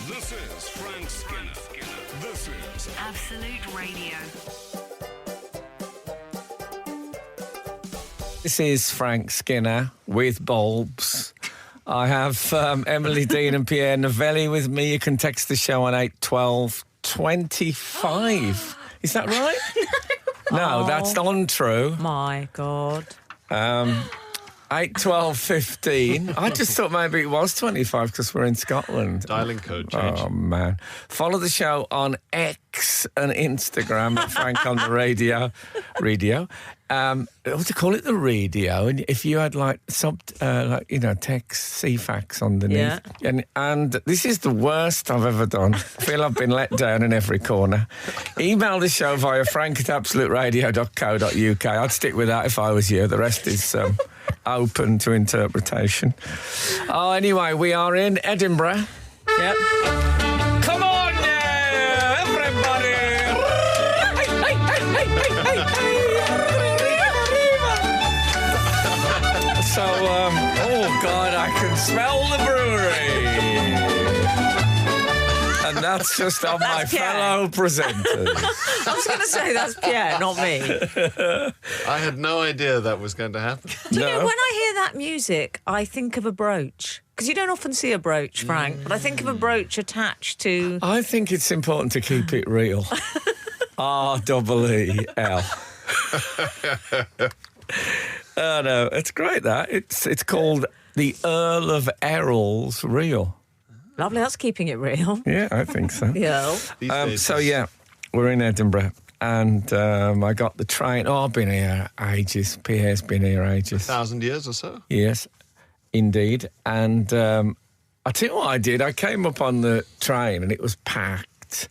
This is Frank Skinner. This is Absolute Radio. This is Frank Skinner with bulbs. I have Emily Dean and Pierre Novelli with me. You can text the show on 81225. Is that right? No, that's untrue. My God. 81215. I just thought maybe it was 25 because we're in Scotland. Dialing code change. Oh, man. Follow the show on X and Instagram at Frank on the Radio. What do you call it? The radio. And if you had text CFAX underneath. Yeah. And this is the worst I've ever done. I feel I've been let down in every corner. Email the show via frank@absoluteradio.co.uk. I'd stick with that if I was you. The rest is open to interpretation. Oh, anyway, we are in Edinburgh. Yep. Come on now, everybody! So, oh God, I can smell the brewery. And that's just on my fellow presenters. I was going to say that's Pierre, not me. I had no idea that was going to happen. Do you know, when I hear that music, I think of a brooch. Because you don't often see a brooch, Frank, but I think of a brooch attached to... I think it's important to keep it real. REEL. Oh, no, it's great, that. It's called the Earl of Errol's Reel. Lovely, that's keeping it real. Yeah, I think so. Yeah. These days, So, yeah, we're in Edinburgh. And I got the train. Oh, I've been here ages. Pierre's been here ages. 1,000 years or so? Yes, indeed. And I tell you what I did. I came up on the train and it was packed.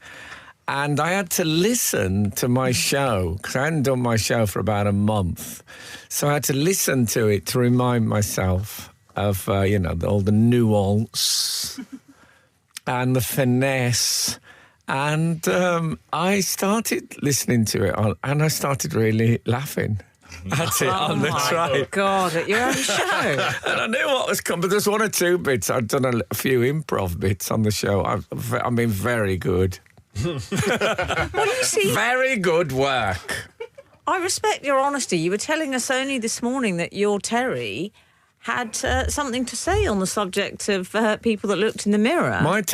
And I had to listen to my show because I hadn't done my show for about a month. So I had to listen to it to remind myself of, all the nuance and the finesse. And I started listening to it and I started really laughing at it on the train. Oh, God, at your own show. And I knew what was coming. There's one or two bits. I'd done a few improv bits on the show. I mean, very good. Well, you see... Very good work. I respect your honesty. You were telling us only this morning that your Terry had something to say on the subject of people that looked in the mirror. My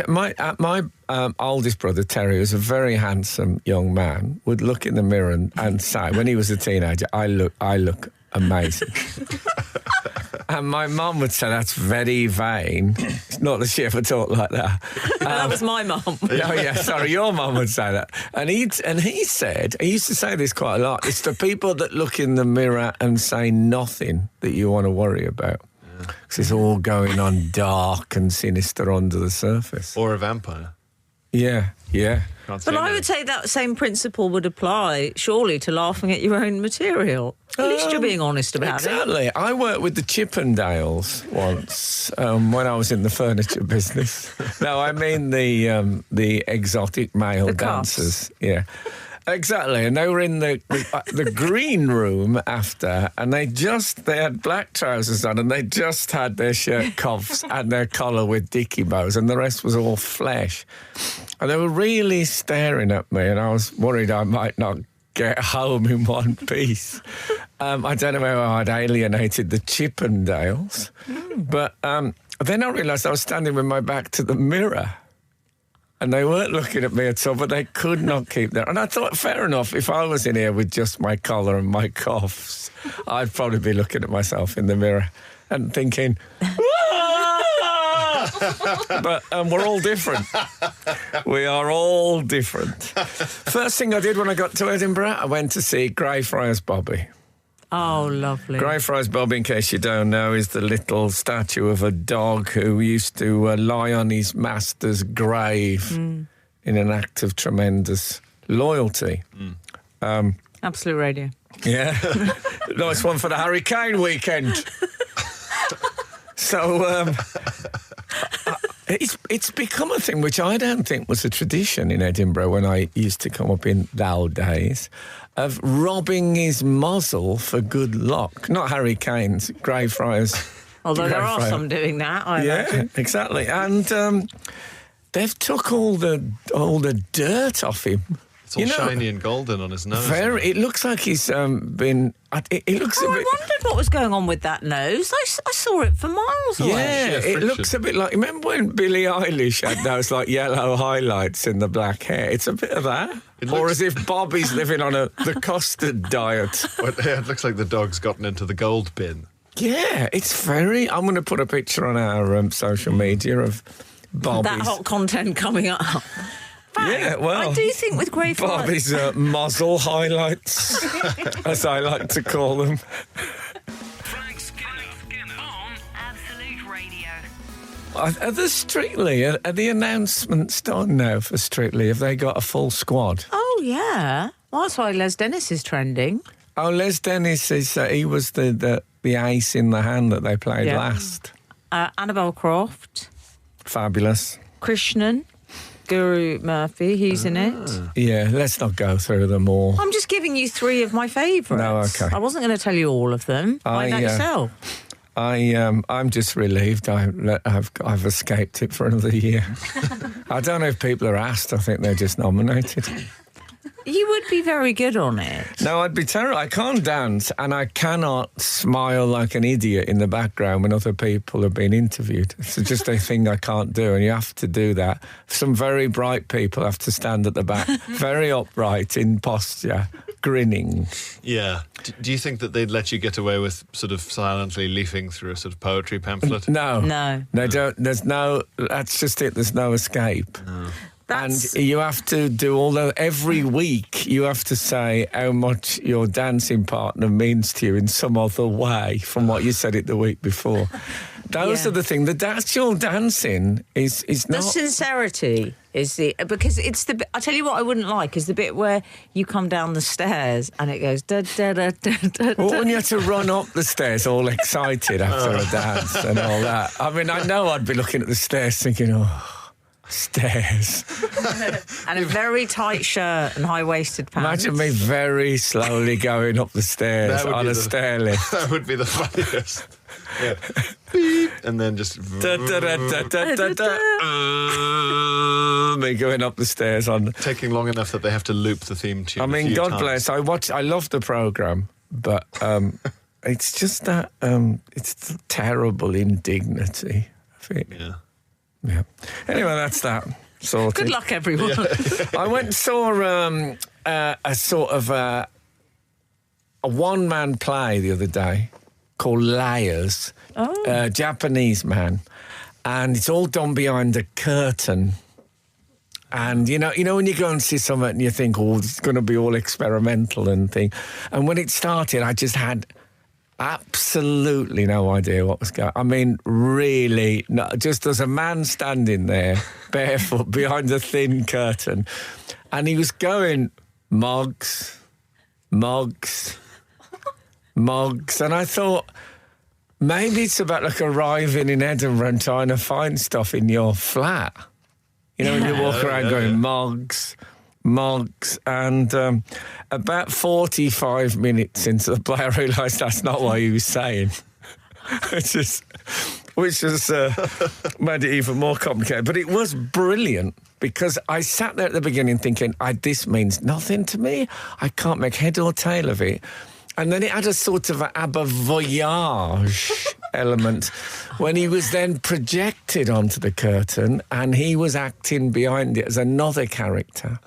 oldest brother, Terry, was a very handsome young man, would look in the mirror and say, when he was a teenager, I look amazing. And my mum would say, that's very vain. It's not that she ever talked like that. That was my mum. Oh, yeah, sorry, your mum would say that. And he said, he used to say this quite a lot, it's the people that look in the mirror and say nothing that you want to worry about. Because it's all going on dark and sinister under the surface. Or a vampire. Yeah. But I would say that same principle would apply, surely, to laughing at your own material. At least you're being honest about it. Exactly. I worked with the Chippendales once when I was in the furniture business. No, I mean the exotic male dancers. Yeah. Exactly, and they were in the green room after, and they had black trousers on, and they just had their shirt cuffs and their collar with dicky bows, and the rest was all flesh. And they were really staring at me, and I was worried I might not get home in one piece. I don't know how I'd alienated the Chippendales, but then I realised I was standing with my back to the mirror. And they weren't looking at me at all, but they could not keep that. And I thought, fair enough, if I was in here with just my collar and my cuffs, I'd probably be looking at myself in the mirror and thinking, but we're all different. We are all different. First thing I did when I got to Edinburgh, I went to see Greyfriars Bobby. Oh, lovely. Greyfriars Bobby, in case you don't know, is the little statue of a dog who used to lie on his master's grave in an act of tremendous loyalty. Absolute Radio. Yeah. Nice one for the Hurricane weekend. So it's become a thing which I don't think was a tradition in Edinburgh when I used to come up in thou days, of robbing his muzzle for good luck. Not Harry Kane's, Greyfriars. Although there are some doing that, I imagine. Yeah, exactly. And they've took all the dirt off him. It's all shiny and golden on his nose. It looks like he's been. It looks a I bit. wondered what was going on with that nose. I saw it for miles away. Yeah, it friction. looks a bit like. Remember when Billie Eilish had those like yellow highlights in the black hair? It's a bit of that. Or as if Bobby's living on the custard diet. It looks like the dog's gotten into the gold bin. Yeah, it's very. I'm going to put a picture on our social media of Bobby's. That hot content coming up. Yeah, well, I do think with grey flies. Bobby's muzzle highlights, as I like to call them. Frank Skinner on Absolute Radio. Are the Strictly, are the announcements done now for Strictly? Have they got a full squad? Oh, yeah. Well, that's why Les Dennis is trending. Oh, Les Dennis he was the ace in the hand that they played Yeah. last. Annabelle Croft, Fabulous. Krishnan, Guru Murphy, he's in it. Yeah, let's not go through them all. I'm just giving you 3 of my favourites. No, okay. I wasn't going to tell you all of them. Find out yourself. I'm just relieved I've escaped it for another year. I don't know if people are asked. I think they're just nominated. You would be very good on it. No, I'd be terrible. I can't dance and I cannot smile like an idiot in the background when other people are being interviewed. It's just a thing I can't do, and you have to do that. Some very bright people have to stand at the back, very upright in posture, grinning. Yeah. Do you think that they'd let you get away with sort of silently leafing through a sort of poetry pamphlet? No. They don't. That's just it. There's no escape. No. That's- And you have to do every week you have to say how much your dancing partner means to you in some other way from what you said it the week before. Those Yeah. are the things. The actual dancing is The not. sincerity is because it's the bit. I tell you what I wouldn't like is the bit where you come down the stairs and it goes da da da da da. Well, da. when you have to run up the stairs all excited after a dance and all that. I mean, I know I'd be looking at the stairs thinking, oh, stairs. And a very tight shirt and high-waisted pants. Imagine me very slowly going up the stairs That would on be a stair lift. That would be the funniest. Yeah. Beep, and then just... Da, da, da, da, da, da, da. Me going up the stairs on. Taking long enough that they have to loop the theme tune. I a mean, few God times. bless. I love the programme, but it's just that it's the terrible indignity of it. Yeah. Yeah. Anyway, that's that sorted. Good luck, everyone. I went and saw a sort of a one-man play the other day called Layers, a Japanese man, and it's all done behind a curtain. And you know when you go and see something and you think, oh, it's going to be all experimental and thing. And when it started, I just had absolutely no idea what was going on. I mean, really, no, just there's a man standing there, barefoot, behind a thin curtain, and he was going, Moggs, Moggs, Moggs. And I thought, maybe it's about like arriving in Edinburgh and trying to find stuff in your flat. You know, when you walk around going, Moggs, Moggs, and about 45 minutes into the play, I realised that's not what he was saying, which just made it even more complicated. But it was brilliant because I sat there at the beginning thinking, this means nothing to me. I can't make head or tail of it. And then it had a sort of a voyage element when he was then projected onto the curtain and he was acting behind it as another character.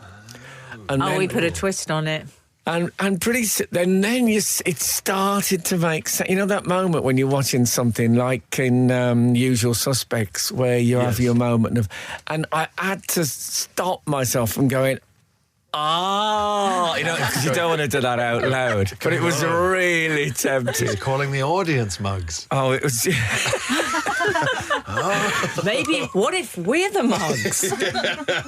And then, we put a twist on it. And it started to make sense. You know that moment when you're watching something like in Usual Suspects where you have your moment of... And I had to stop myself from going, because you don't want to do that out loud. But it was really tempting. He's calling the audience Mugs. Oh, it was... Maybe, what if we're the Mugs?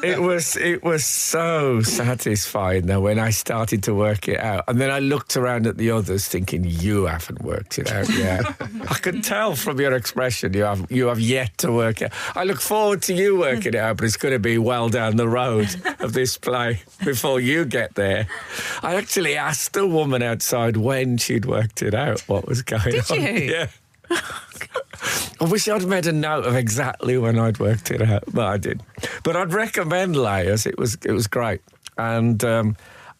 It was so satisfying though when I started to work it out, and then I looked around at the others thinking, you haven't worked it out yet. I could tell from your expression you have yet to work it. I look forward to you working it out, but it's going to be well down the road of this play before you get there. I actually asked a woman outside when she'd worked it out what was going on. Did you? Yeah. I wish I'd made a note of exactly when I'd worked it out, but I did. But I'd recommend Layers. It was great. And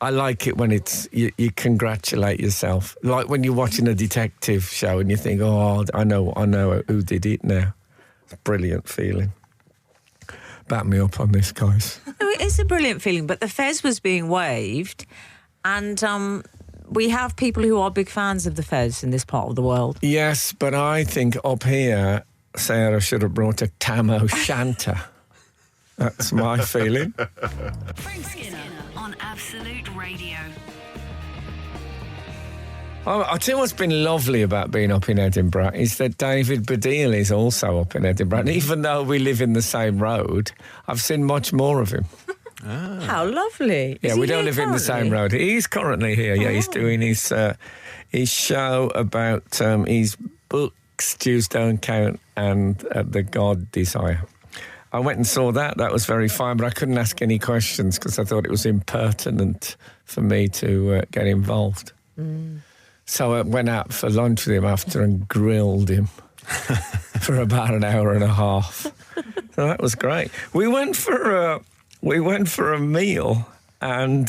I like it when you congratulate yourself. Like when you're watching a detective show and you think, oh, I know who did it now. It's a brilliant feeling. Back me up on this, guys. No, it is a brilliant feeling, but the Fez was being waved, and we have people who are big fans of the Fez in this part of the world. Yes, but I think up here, Sarah should have brought a tam o' shanter. That's my feeling. Frank Skinner on Absolute Radio. I'll tell you what's been lovely about being up in Edinburgh is that David Baddiel is also up in Edinburgh. And even though we live in the same road, I've seen much more of him. How lovely. Yeah, we don't live in the same road. He's currently here. Yeah, he's doing his show about his books, Jews Don't Count, and The God Desire. I went and saw that. That was very fine, but I couldn't ask any questions because I thought it was impertinent for me to get involved. So I went out for lunch with him after and grilled him for about an hour and a half. So that was great. We went for a meal, and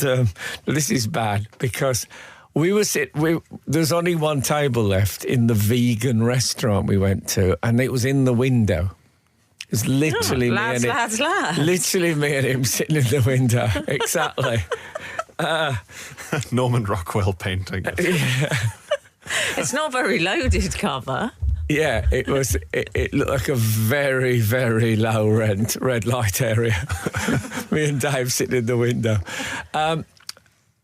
this is bad because there's only one table left in the vegan restaurant we went to, and it was in the window. It was literally lads. Literally me and him sitting in the window. Exactly. Norman Rockwell painting. Yeah. It's not very loaded cover. Yeah, it was. It looked like a very, very low rent red light area. Me and Dave sitting in the window.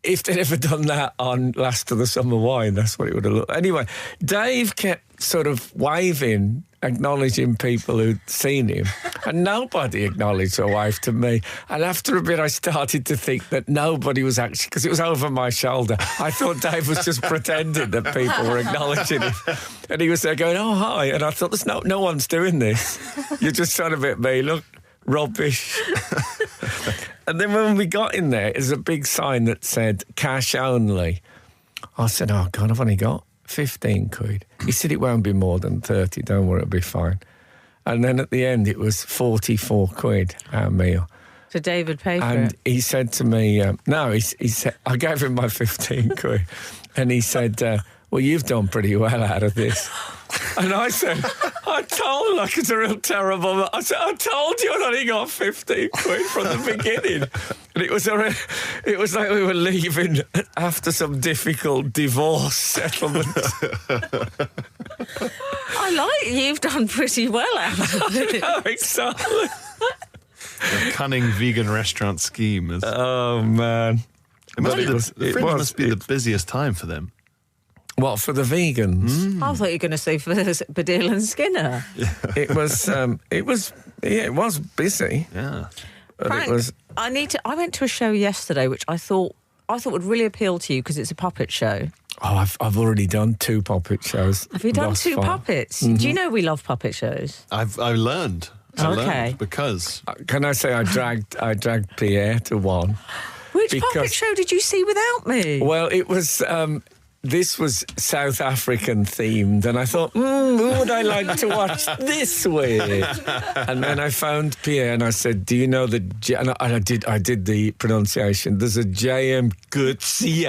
If they'd ever done that on Last of the Summer Wine, that's what it would have looked. Anyway, Dave kept sort of waving, acknowledging people who'd seen him, and nobody acknowledged or waved to me. And after a bit, I started to think that nobody was actually, because it was over my shoulder. I thought Dave was just pretending that people were acknowledging him, and he was there going, "Oh hi," and I thought, "There's no one's doing this. You're just trying to bit me. Look, rubbish." And then when we got in there's a big sign that said cash only. I said, "Oh God, I've only got 15 quid. He said it won't be more than 30, don't worry, it'll be fine. And then at the end it was 44 quid, our meal. So David paid for And it? he said to me, he said, I gave him my 15 quid. And he said, well, you've done pretty well out of this. And I said, I told him, like it's a real terrible. I said, I told you I only got 15 quid from the beginning. And it was like we were leaving after some difficult divorce settlement. I like you've done pretty well out of it. Oh, exactly. A cunning vegan restaurant scheme. Oh, man. It must be It Fringe was- must be the busiest time for them. What, for the vegans? I thought you were going to say for Baddiel and Skinner. It was busy. Yeah. But Frank, it was. I went to a show yesterday which I thought would really appeal to you because it's a puppet show. Oh, I've already done 2 puppet shows. Have you done thus 2 far. puppets? Do you know we love puppet shows? I learned. I Okay. learned because Can I say I dragged Pierre to one? Which puppet Because- show did you see without me? Well, it was. This was South African themed, and I thought, who would I like to watch this with? And then I found Pierre, and I said, "Do you know the?" And I did the pronunciation. There's a J.M. Coetzee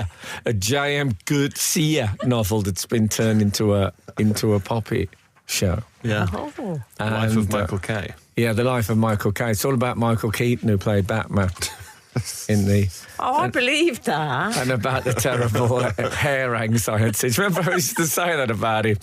novel that's been turned into a puppet show. yeah, Oh. the life of And, Michael Kay. Yeah, the life of Michael Caine. It's all about Michael Keaton, who played Batman in the. I believed that. And about the terrible hair anxiety. Do you remember I used to say that about him?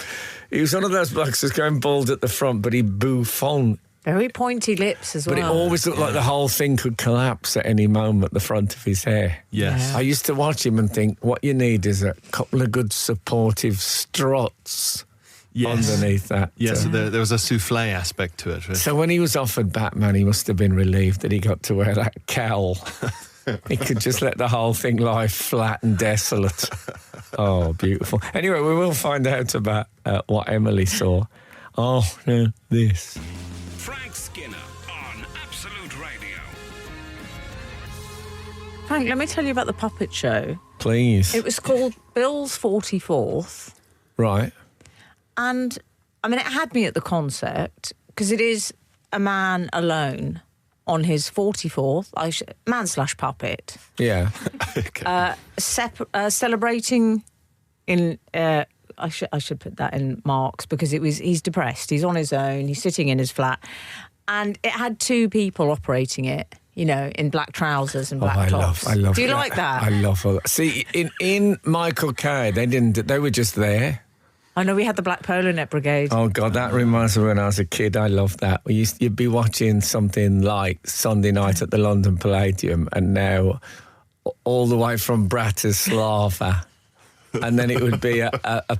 He was one of those blokes who's going bald at the front, but he bouffant. Very pointy lips as well. But it always looked like the whole thing could collapse at any moment, the front of his hair. Yes. I used to watch him and think, what you need is a couple of good supportive struts Yes. underneath that. Yes, so there was a souffle aspect to it. Right? So when he was offered Batman, he must have been relieved that he got to wear that cowl. He could just let the whole thing lie flat and desolate. Oh, beautiful. Anyway, we will find out about what Emily saw. Oh, no, this. Frank Skinner on Absolute Radio. Frank, let me tell you about the puppet show. Please. It was called Bill's 44th. Right. And I mean, it had me at the concept because it is a man alone on his 44th, man/puppet, Yeah. celebrating in. I should put that in marks because he's depressed. He's on his own. He's sitting in his flat, and it had two people operating it. In black trousers and black tops. I love. Do you like that? I love all that. See, in Michael Caine, they didn't. They were just there. I know we had the Black Polo Net Brigade. Oh God, that reminds me when I was a kid. I loved that. You'd be watching something like Sunday Night at the London Palladium, and now all the way from Bratislava. And then it would be a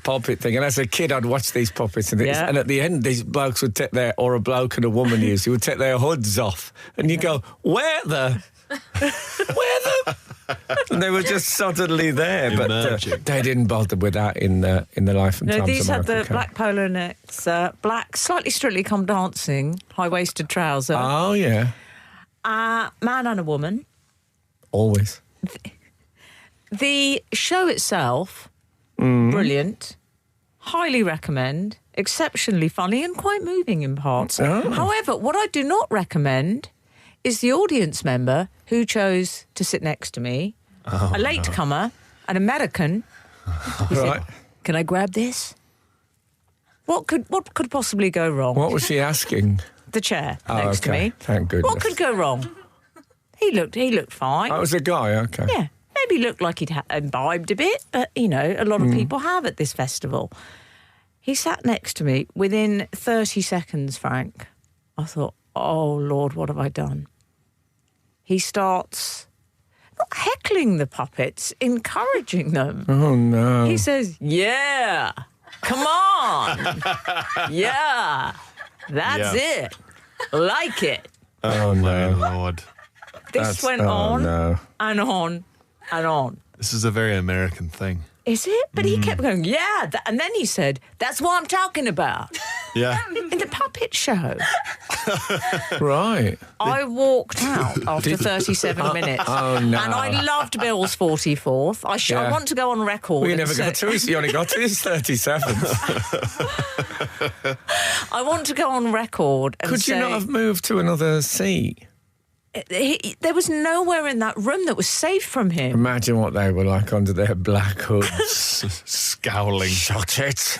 puppet thing. And as a kid, I'd watch these puppets. And at the end, these blokes would take or a bloke and a woman usually, would take their hoods off. And you go, where the? And they were just suddenly there. But they didn't bother with that in the life and times of these had Michael the Caine. black polo nets, black, slightly Strictly Come Dancing, high-waisted trouser. Oh, yeah. Man and a woman. Always. The show itself, brilliant, highly recommend, exceptionally funny and quite moving in parts. Oh. However, what I do not recommend is the audience member who chose to sit next to me, a latecomer, an American. Who said, "Can I grab this?" What could possibly go wrong? What was she asking? The chair next to me. Thank goodness. What could go wrong? He looked fine. That was a guy, okay. Yeah. Maybe looked like he'd imbibed a bit, but, a lot of people have at this festival. He sat next to me within 30 seconds, Frank. I thought, oh, Lord, what have I done? He starts not heckling the puppets, encouraging them. Oh, no. He says, yeah, come on. Yeah, that's it. Like it. Oh, My no. Lord. This went on no. and on and on. This is a very American thing. Is it? But he kept going, yeah. And then he said, that's what I'm talking about. Yeah. In the puppet show. Right. I walked out after 37 minutes. Oh, no. And I loved Bill's 44th. I Yeah. want to go on record. Well, you and never got to his. You only got to his 37th. I want to go on record and Could say... you not have moved to another seat? There was nowhere in that room that was safe from him. Imagine what they were like under their black hoods. Scowling. Shut it.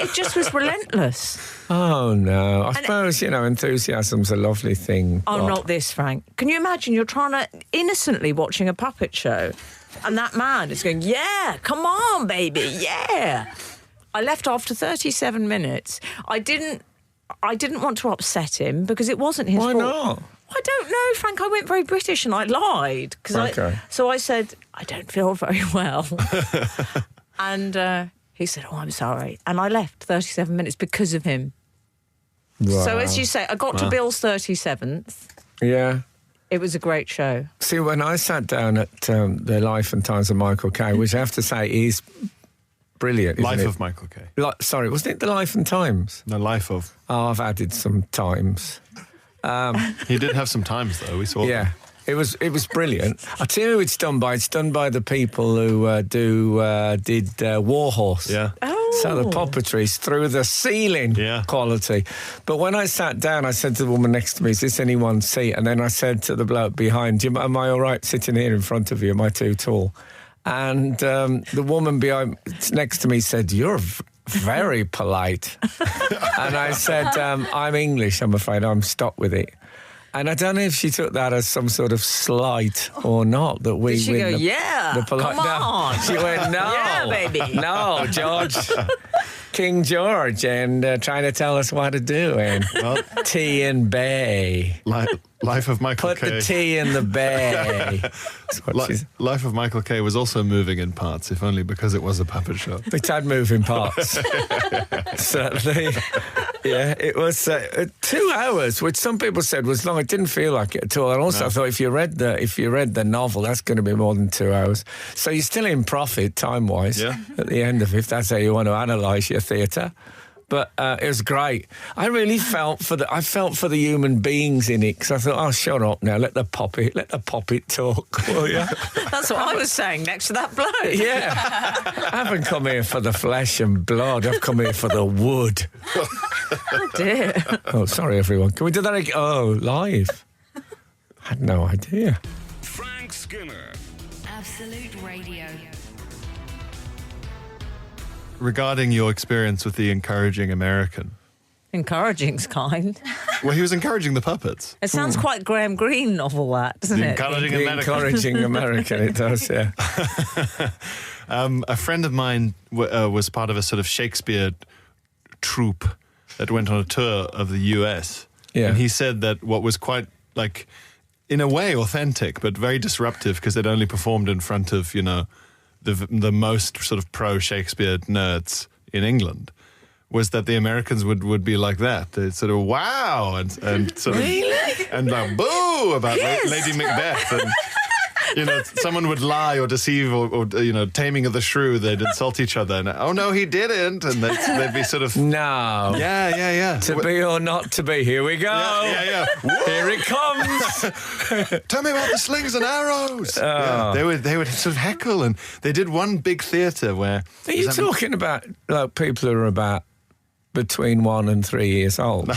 It just was relentless. Oh, no. I suppose, enthusiasm's a lovely thing. Oh, but- not this, Frank. Can you imagine you're trying to innocently watching a puppet show and that man is going, yeah, come on, baby, yeah. I left after 37 minutes. I didn't want to upset him because it wasn't his Why fault. not? I don't know, Frank. I went very British and I lied. Okay. So I said, I don't feel very well. And he said, oh, I'm sorry. And I left 37 minutes because of him. Wow. So as you say, I got to Bill's 37th. Yeah. It was a great show. See, when I sat down at The Life and Times of Michael Caine, which I have to say is brilliant, isn't Life it? of Michael Caine. Sorry, wasn't it The Life and Times? The life of. Oh, I've added some times. He did have some times, though. We saw Yeah. It was brilliant. I tell you who it's done by. It's done by the people who did Warhorse. Yeah. Oh. So the puppetry's through the ceiling quality. But when I sat down, I said to the woman next to me, is this anyone's seat? And then I said to the bloke behind, am I all right sitting here in front of you? Am I too tall? And the woman next to me said, you're very polite. And I said, I'm English, I'm afraid. I'm stuck with it. And I don't know if she took that as some sort of slight or not. That we Did she win go, the, yeah, the polite. come on. No. She went, no. Yeah, baby. No, George. King George, and trying to tell us what to do. And tea in bay. Life of Michael Put Caine. the tea in the bay. That's what she's... Life of Michael Caine was also moving in parts, if only because it was a puppet show. It had moving parts. Certainly. Yeah, it was 2 hours, which some people said was long. It didn't feel like it at all. And also, I thought if you read the novel, that's going to be more than 2 hours. So you're still in profit time-wise at the end of it, if that's how you want to analyse your theatre. But it was great. I really felt for the human beings in it because I thought, oh, shut up now, let the puppet talk, will you? That's what I was saying next to that bloke. Yeah. I haven't come here for the flesh and blood. I've come here for the wood. Oh, dear. Oh, sorry, everyone. Can we do that again? Oh, live. I had no idea. Frank Skinner. Absolute Radio. Regarding your experience with the encouraging American, Encouraging's kind. well, he was encouraging the puppets. It sounds quite Graham Greene novel, that, doesn't The it? encouraging The American. encouraging American, it does, yeah. A friend of mine was part of a sort of Shakespeare troupe that went on a tour of the US. Yeah. And he said that what was quite, like, in a way authentic, but very disruptive because they'd only performed in front of, you know, the most sort of pro-Shakespeare nerds in England, was that the Americans would be like that. They'd sort of, wow, and sort of, and like, boo, about Lady Macbeth. And, you know, someone would lie or deceive or, you know, Taming of the Shrew, they'd insult each other. And, oh, no, he didn't. And they'd be sort of... No. Yeah. To be or not to be, here we go. Yeah. Here it comes. Tell me about the slings and arrows. Oh. Yeah, they would sort of heckle, and they did one big theatre where... Are you talking about like people who are about between 1 and 3 years old? No,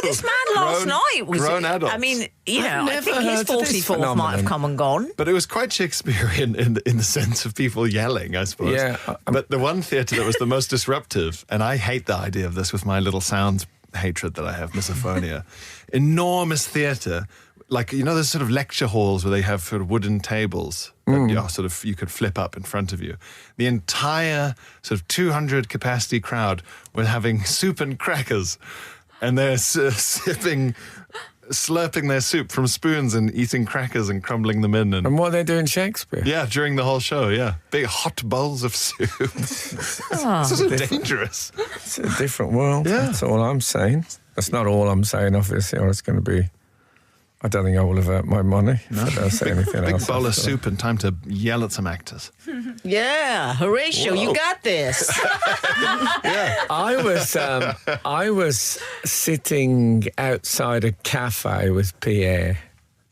This man last night was... grown adults. I mean, you know, I never think his heard of this 44th might phenomenon. have come and gone. But it was quite Shakespearean in the sense of people yelling, I suppose. Yeah, But the one theatre that was the most disruptive, and I hate the idea of this with my little sound hatred that I have, misophonia, enormous theatre, like, you know, there's sort of lecture halls where they have sort of wooden tables that you could flip up in front of you. The entire sort of 200 capacity crowd were having soup and crackers, and they're slurping their soup from spoons and eating crackers and crumbling them in. And what they do in Shakespeare? Yeah, during the whole show, yeah. Big hot bowls of soup. It's so dangerous. It's a different world. Yeah. That's all I'm saying. That's not all I'm saying, obviously, or it's going to be... I don't think I will avert my money if I don't say anything Big else. bowl of soup and time to yell at some actors. Yeah, Horatio, you got this. I was sitting outside a cafe with Pierre,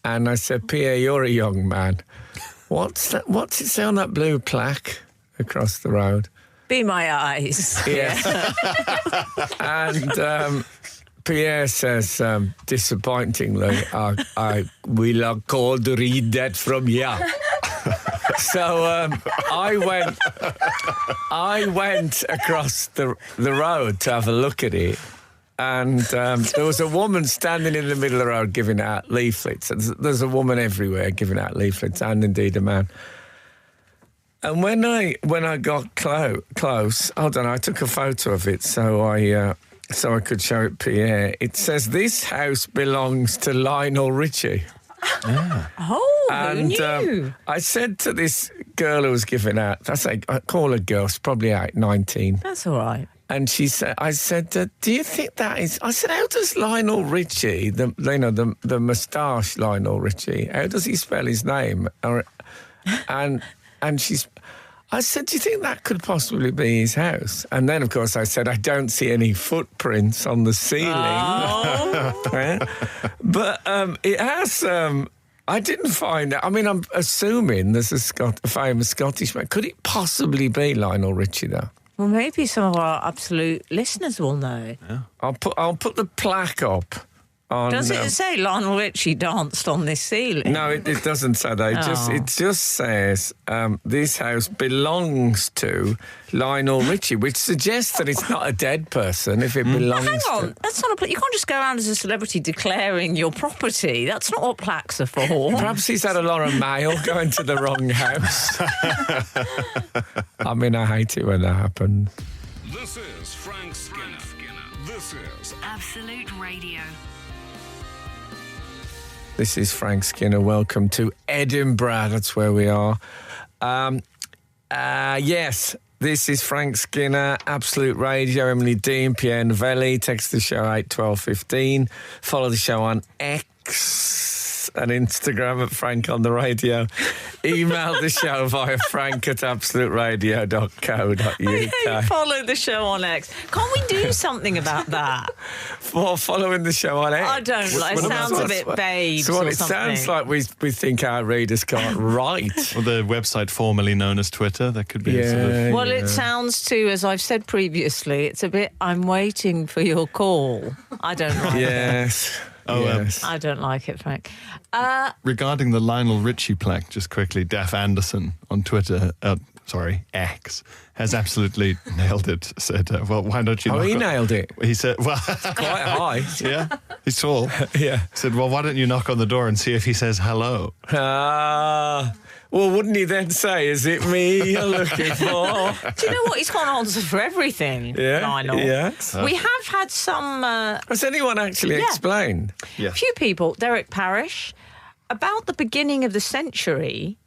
and I said, Pierre, you're a young man. What's that? What's it say on that blue plaque across the road? Be my eyes. Yeah. And Pierre says, disappointingly, I will are called to read that from here. So I went across the road to have a look at it, and there was a woman standing in the middle of the road giving out leaflets. There's a woman everywhere giving out leaflets, and indeed a man. And when I got close, hold on, I took a photo of it so I could show it Pierre. It says, "This house belongs to Lionel Richie." Oh, who knew? I said to this girl who was giving out, I call her girl, she's probably 19. That's all right. And she said, I said, do you think that is... I said, how does Lionel Richie, the moustache Lionel Richie, how does he spell his name? And I said, do you think that could possibly be his house? And then, of course, I said, I don't see any footprints on the ceiling. Oh. But it has... I didn't find it. I mean, I'm assuming there's a famous Scottish man. Could it possibly be Lionel Richie, though? Well, maybe some of our absolute listeners will know. Yeah. I'll put the plaque up. Does it say Lionel Richie danced on this ceiling? No, it doesn't say that. It just says this house belongs to Lionel Richie, which suggests that it's not a dead person if it belongs Hang on, to... that's not you can't just go around as a celebrity declaring your property. That's not what plaques are for. Perhaps he's had a lot of mail going to the wrong house. I mean, I hate it when that happens. This is Frank Skinner. This is Absolute Radio. This is Frank Skinner. Welcome to Edinburgh. That's where we are. Yes, this is Frank Skinner, Absolute Radio. Emily Dean, Pierre Novelli. Text the show 81215. Follow the show on X us an Instagram at Frank on the Radio. Email the show via frank@absoluteradio.co.uk. Follow the show on X. Can't we do something about that? For following the show on X. I don't like it. Sounds a bit babes So what or it something. sounds like we think our readers can't write. Or the website formerly known as Twitter. That could be a sort of... Well, it sounds too, as I've said previously, it's a bit, I'm waiting for your call. I don't like it. Yes. Oh, yes. I don't like it, Frank. Regarding the Lionel Richie plaque, just quickly, Daff Anderson on Twitter, X, has absolutely nailed it. Said, well, why don't you... Oh, knock he on-" nailed it. He said, well... Quite high. Yeah, he's tall. Yeah. Said, well, why don't you knock on the door and see if he says hello? Well, wouldn't he then say, is it me you're looking for? Do you know what? He's got an answer for everything, Yeah. Lionel. Yes. We have had some... Has anyone actually explained? Yeah. few people, Derek Parish, about the beginning of the century,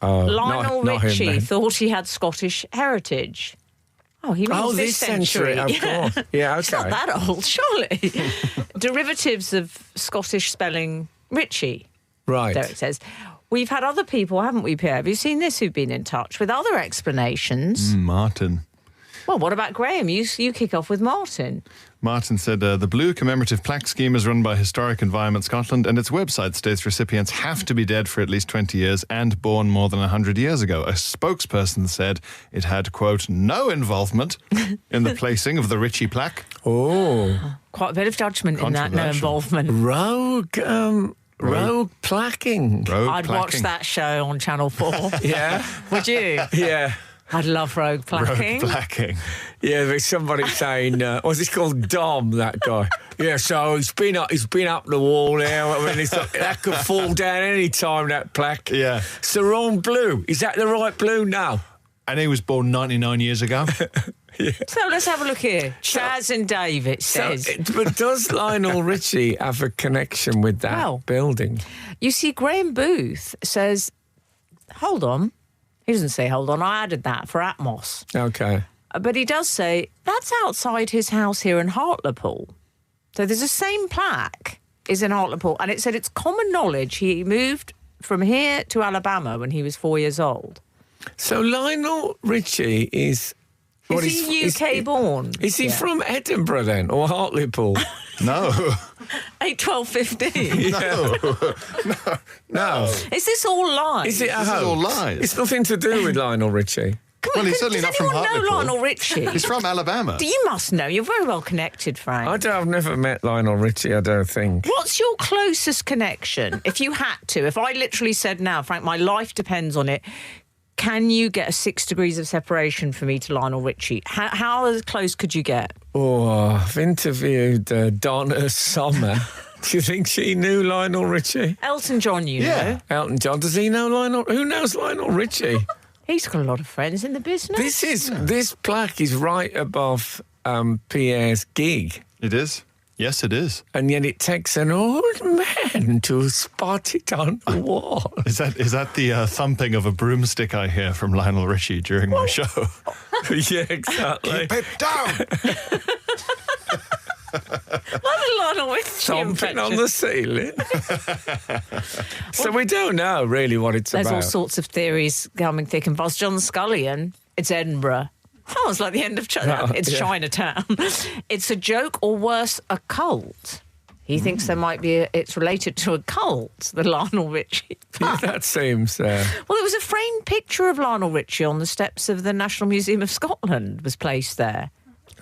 Oh, Lionel not him, Richie then. thought he had Scottish heritage. Oh, he means Oh, this century. of course. Yeah, okay. It's not that old, surely. Derivatives of Scottish spelling Richie, Right. Derek says. We've had other people, haven't we, Pierre? Have you seen this, who've been in touch with other explanations? Martin. Well, what about Graham? You kick off with Martin. Martin said, the Blue commemorative plaque scheme is run by Historic Environment Scotland, and its website states recipients have to be dead for at least 20 years and born more than 100 years ago. A spokesperson said it had, quote, no involvement in the placing of the Richie plaque. Oh. Quite a bit of judgment in that, no Controversial. involvement. Rogue placking. Rogue I'd watch placking. that show on Channel 4. Yeah. Would you? Yeah. I'd love rogue placking. Rogue placking. Yeah, there's somebody saying, what's it called? Dom, that guy. Yeah, so he's been up the wall now. I mean, that could fall down any time, that plaque. Yeah. It's the wrong blue. Is that the right blue? No. And he was born 99 years ago. So let's have a look here. Chaz and Dave, it says. But does Lionel Richie have a connection with that Well. building? You see, Graham Booth says, hold on. He doesn't say hold on. I added that for Atmos. Okay. But he does say, that's outside his house here in Hartlepool. So there's the same plaque is in Hartlepool. And it said it's common knowledge he moved from here to Alabama when he was 4 years old. So Lionel Richie is... Is he UK born? Is he from Edinburgh then, or Hartlepool? No. 8, 12, 15. No. Is this all lies? Is it a This is hoax? all lies. It's nothing to do with Lionel Richie. Well, he's certainly Does not from anyone know Hartlepool. Lionel Richie? He's from Alabama. You must know. You're very well connected, Frank. I've never met Lionel Richie, I don't think. What's your closest connection? If you had to, if I literally said now, Frank, my life depends on it, can you get a 6 degrees of separation for me to Lionel Richie? How close could you get? Oh, I've interviewed Donna Sommer. Do you think she knew Lionel Richie? Elton John, you Yeah. know. Elton John. Does he know Lionel? Who knows Lionel Richie? He's got a lot of friends in the business. This plaque is right above Pierre's gig. It is. Yes, it is. And yet it takes an old man to spot it on the wall. Is that the thumping of a broomstick I hear from Lionel Richie during my show? Yeah, exactly. Keep it down! Not a Lionel Richie Stomping on impression. the ceiling. So we don't know really what it's There's about. all sorts of theories coming thick and fast. John Scullion, it's Edinburgh. Oh, it's like the end of China. Oh, It's yeah. Chinatown. It's a joke or worse, a cult. He thinks there might be it's related to a cult, the Lionel Richie. Yeah, that seems... Well, there was a framed picture of Lionel Richie on the steps of the National Museum of Scotland was placed there.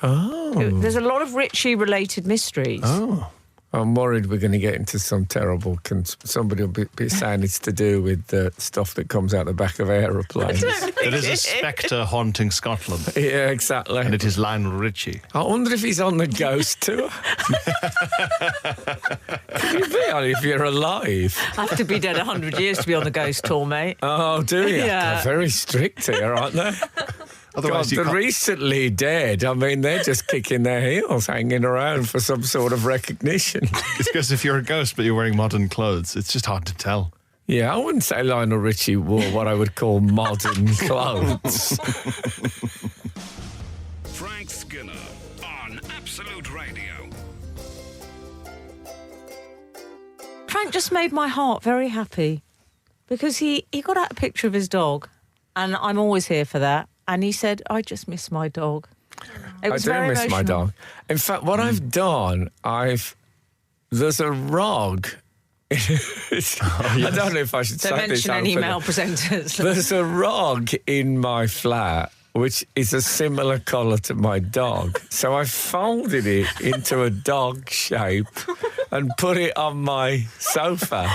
Oh. There's a lot of Richie-related mysteries. Oh. I'm worried we're going to get into some terrible... somebody will be saying it's to do with the stuff that comes out the back of aeroplanes. There is a spectre haunting Scotland, Yeah, exactly. and it is Lionel Richie. I wonder if he's on the ghost tour. Can you be on if you're alive? I have to be dead 100 years to be on the ghost tour, mate. Oh, do you? Yeah. They're very strict here, aren't they? God, Otherwise, you the can't... recently dead, I mean, they're just kicking their heels, hanging around for some sort of recognition. It's because if you're a ghost but you're wearing modern clothes, it's just hard to tell. Yeah, I wouldn't say Lionel Richie wore what I would call modern clothes. Frank Skinner on Absolute Radio. Frank just made my heart very happy because he got out a picture of his dog, and I'm always here for that. And he said, "I just miss my dog." It was I do very miss my emotional. dog. In fact, what I've done, there's a rug. I don't know if I should Don't say this. mention any openly. male presenters. There's a rug in my flat which is a similar colour to my dog. So I folded it into a dog shape and put it on my sofa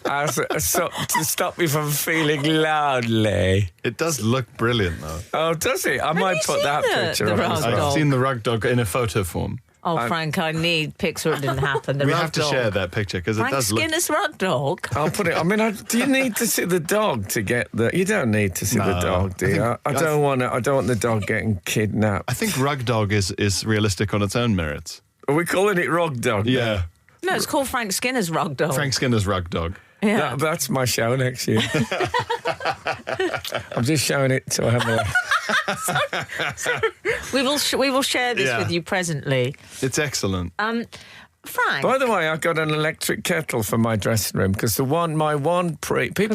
to stop me from feeling lonely. It does look brilliant, though. Oh, does it? I you might put seen that picture the up rug as dog? well. I've seen the rug dog in a photo form. Oh, Frank, I need pics or it didn't happen. The We rug have to dog. share that picture because it Frank does look... Skinner's rug dog. I'll put it. I mean, do you need to see the dog to get the? You don't need to see the No, dog, do you? I don't want to. I don't want the dog getting kidnapped. I think rug dog is realistic on its own merits. Are we calling it Rug Dog? now? Yeah. No, it's called Frank Skinner's rug dog. Frank Skinner's rug dog. Yeah. That's my show next year. I'm just showing it to Emily. We will share this Yeah. with you presently. It's excellent. Frank. By the way, I got an electric kettle for my dressing room because people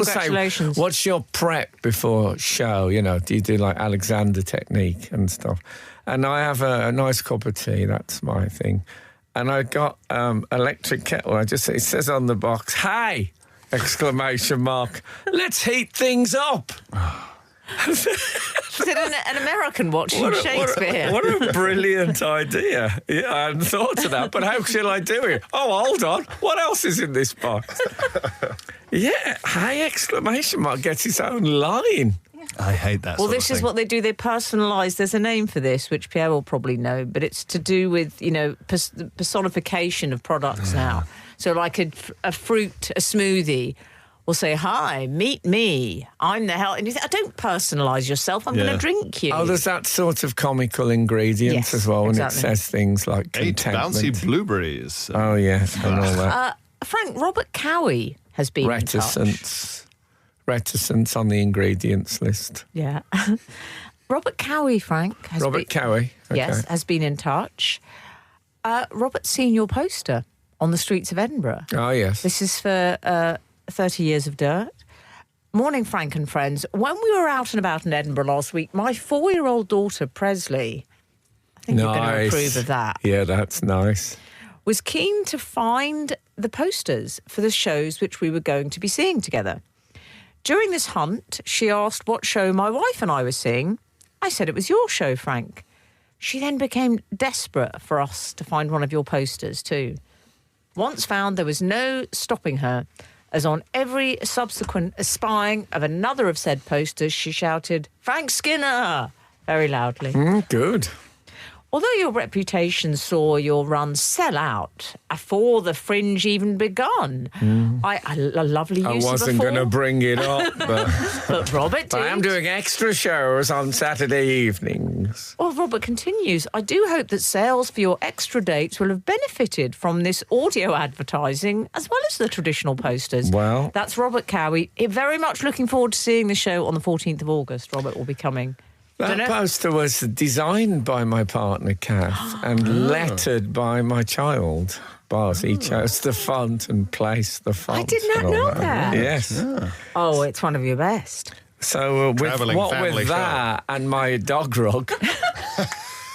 say, Congratulations. "What's your prep before show?" You know, do you do like Alexander technique and stuff? And I have a nice cup of tea. That's my thing. And I got electric kettle. It says on the box, "Hey!" exclamation mark. Let's heat things up. Is it an American watching Shakespeare? What a brilliant idea. Yeah, I hadn't thought of that, but how shall I do it? Oh, hold on. What else is in this box? Yeah, hey, exclamation mark gets its own line. I hate that Well, sort this of is thing. what they do. They personalise. There's a name for this, which Pierre will probably know, but it's to do with, the personification of products now. So like a fruit, a smoothie will say, "Hi, meet me. I'm the hell." And you think, don't personalise yourself. I'm going Yeah. to drink you. Oh, there's that sort of comical ingredients Yes, as well, when exactly. it says things like 8 contentment. bouncy blueberries. Oh, yes, and all that. Frank, Robert Cowie has been in touch. Reticence on the ingredients list. Yeah. Robert Cowie, Frank. Robert Cowie. Okay. Yes, has been in touch. Robert's seen your poster on the streets of Edinburgh. Oh, yes. This is for 30 Years of Dirt. Morning, Frank and friends. When we were out and about in Edinburgh last week, my 4-year-old daughter, Presley, I think you're going to approve of that, Yeah, that's nice. was keen to find the posters for the shows which we were going to be seeing together. During this hunt, she asked what show my wife and I were seeing. I said it was your show, Frank. She then became desperate for us to find one of your posters too. Once found, there was no stopping her, as on every subsequent espying of another of said posters, she shouted, "Frank Skinner!" very loudly. Good. Although your reputation saw your run sell out before the Fringe even begun, a lovely I use of wasn't the going to form, bring it up, but Robert did. I am doing extra shows on Saturday evenings. Well, Robert continues, I do hope that sales for your extra dates will have benefited from this audio advertising as well as the traditional posters. Well- That's Robert Cowie. Very much looking forward to seeing the show on the 14th of August. Robert will be coming. That Dunno. poster was designed by my partner, Kath, and lettered by my child, Bars. He chose the font and placed the font. I did not and all know that. Yes. Oh, it's one of your best. So Travelling family with show. that and my dog rug,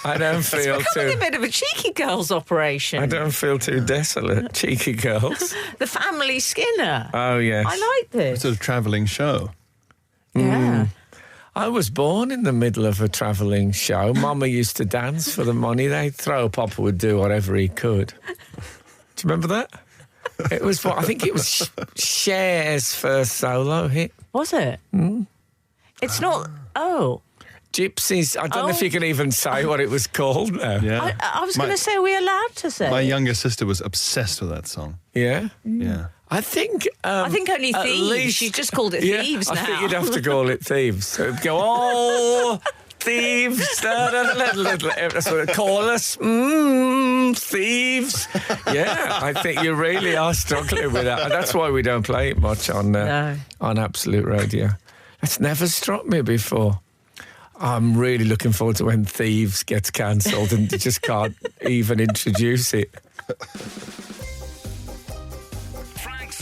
I don't feel Becoming a too... bit of a cheeky girls operation. I don't feel too desolate. Cheeky girls. The family Skinner. Oh, yes. I like this. Sort of travelling show. Yeah. I was born in the middle of a travelling show. Mama used to dance for the money they'd throw. Papa would do whatever he could. Do you remember that? It was, I think it was Cher's first solo hit. Was it? It's not. Oh. Gypsies. I don't know if Oh. you can even say what it was called now. Yeah. I was My- going to say, are we allowed to say? My younger sister was obsessed with that song. Yeah? Yeah. I think... I think only at Thieves. least- She just called it Yeah, Thieves I now. think you'd have to call it Thieves. So it'd go, oh, Thieves. That's what it call us. Thieves. Yeah, I think you really are struggling with that. And that's why we don't play it much on Absolute Radio. That's never struck me before. I'm really looking forward to when Thieves gets cancelled and you just can't even introduce it. Frank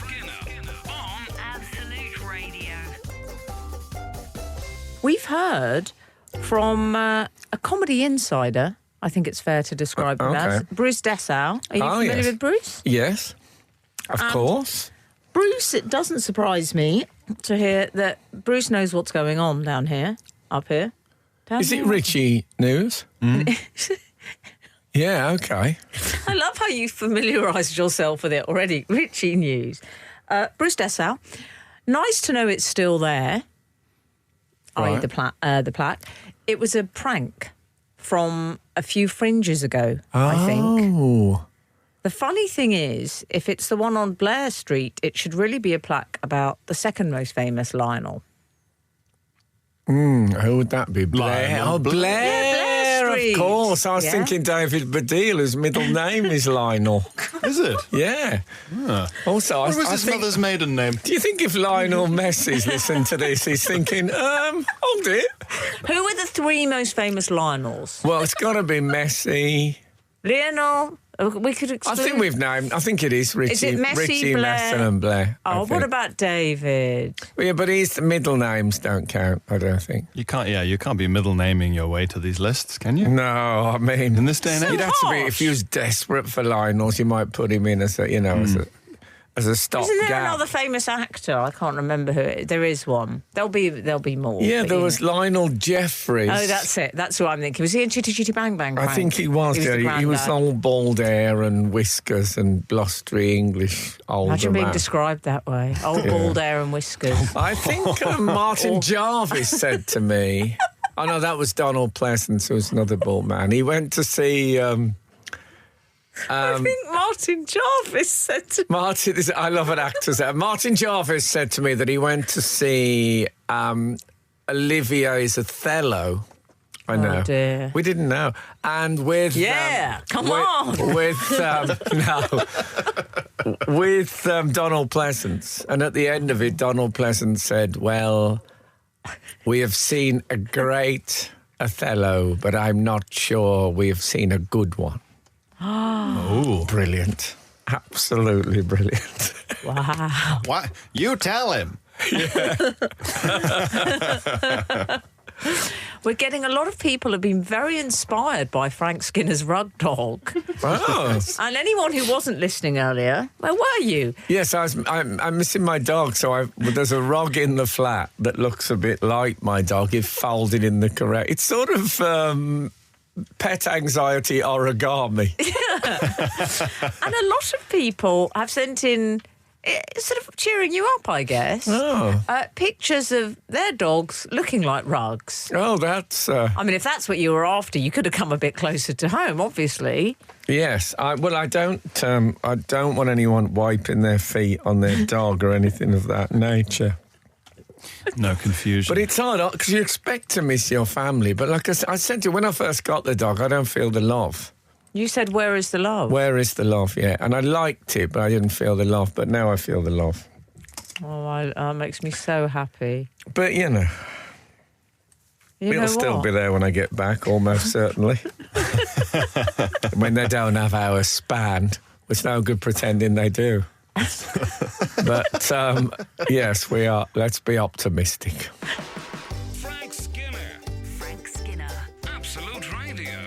we've heard from a comedy insider, I think it's fair to describe him as, Bruce Dessau. Are you familiar with Bruce? Yes, of course. Bruce, it doesn't surprise me to hear that Bruce knows what's going on down here, up here. Is it Richie News? Yeah, okay. I love how you familiarised yourself with it already. Richie News. Bruce Dessau. Nice to know it's still there. Right. The plaque. It was a prank from a few Fringes ago, I think. Oh. The funny thing is, if it's the one on Blair Street, it should really be a plaque about the second most famous Lionel. Who would that be? Blair. Lionel Oh, Blair. Yeah, Blair Street. Of course. I was thinking David Baddiel, whose middle name is Lionel. Is it? Yeah. Also, What was I his think... mother's maiden name? Do you think if Lionel Messi's listened to this, he's thinking, hold it. Who are the three most famous Lionels? Well, it's got to be Messi. Lionel. We could exclude... I think we've named... I think it is Richie. Is it Messi, Richie, Blair? Messi and Blair. Oh, what about David? Well, yeah, but his middle names don't count, I don't think. You can't be middle naming your way to these lists, can you? No, I mean... In this day and age? You'd have to be... If you was desperate for Lionels, you might put him in as a, as a stopgap. Isn't there another famous actor? I can't remember who it is. There is one. There'll be more. Yeah, but there was Lionel Jeffries. Oh, that's it. That's who I'm thinking. Was he in Chitty Chitty Bang Bang? I Frank? think he was. He was all bald hair and whiskers and blustery English older Imagine being man. described that way. Old bald hair and whiskers. I think Martin Jarvis said to me... Oh, no, that was Donald Pleasance, who was another bald man. He went to see... I think Martin Jarvis said to Martin, I love an actor's. Martin Jarvis said to me that he went to see Olivier's Othello. I know. Oh, dear. We didn't know. And with... come on. With Donald Pleasance. And at the end of it, Donald Pleasance said, well, we have seen a great Othello, but I'm not sure we have seen a good one. Oh, Brilliant. Absolutely brilliant. Wow. what? You tell him. We're getting a lot of people have been very inspired by Frank Skinner's rug dog. Oh. And anyone who wasn't listening earlier, where were you? Yes, I'm missing my dog, so there's a rug in the flat that looks a bit like my dog. It's folded in the correct... It's sort of... pet anxiety origami. And a lot of people have sent in, sort of cheering you up, I guess, pictures of their dogs looking like rugs. Oh, that's... I mean, if that's what you were after, you could have come a bit closer to home, obviously. Yes. I don't want anyone wiping their feet on their dog or anything of that nature. No confusion. But it's hard because you expect to miss your family. But like I said to you, when I first got the dog, I don't feel the love. You said, where is the love? Where is the love, yeah. And I liked it, but I didn't feel the love. But now I feel the love. Oh, that makes me so happy. But, it'll still be there when I get back, almost certainly. When they don't have our span, it's no good pretending they do. But, yes, we are. Let's be optimistic. Frank Skinner. Frank Skinner. Absolute Radio.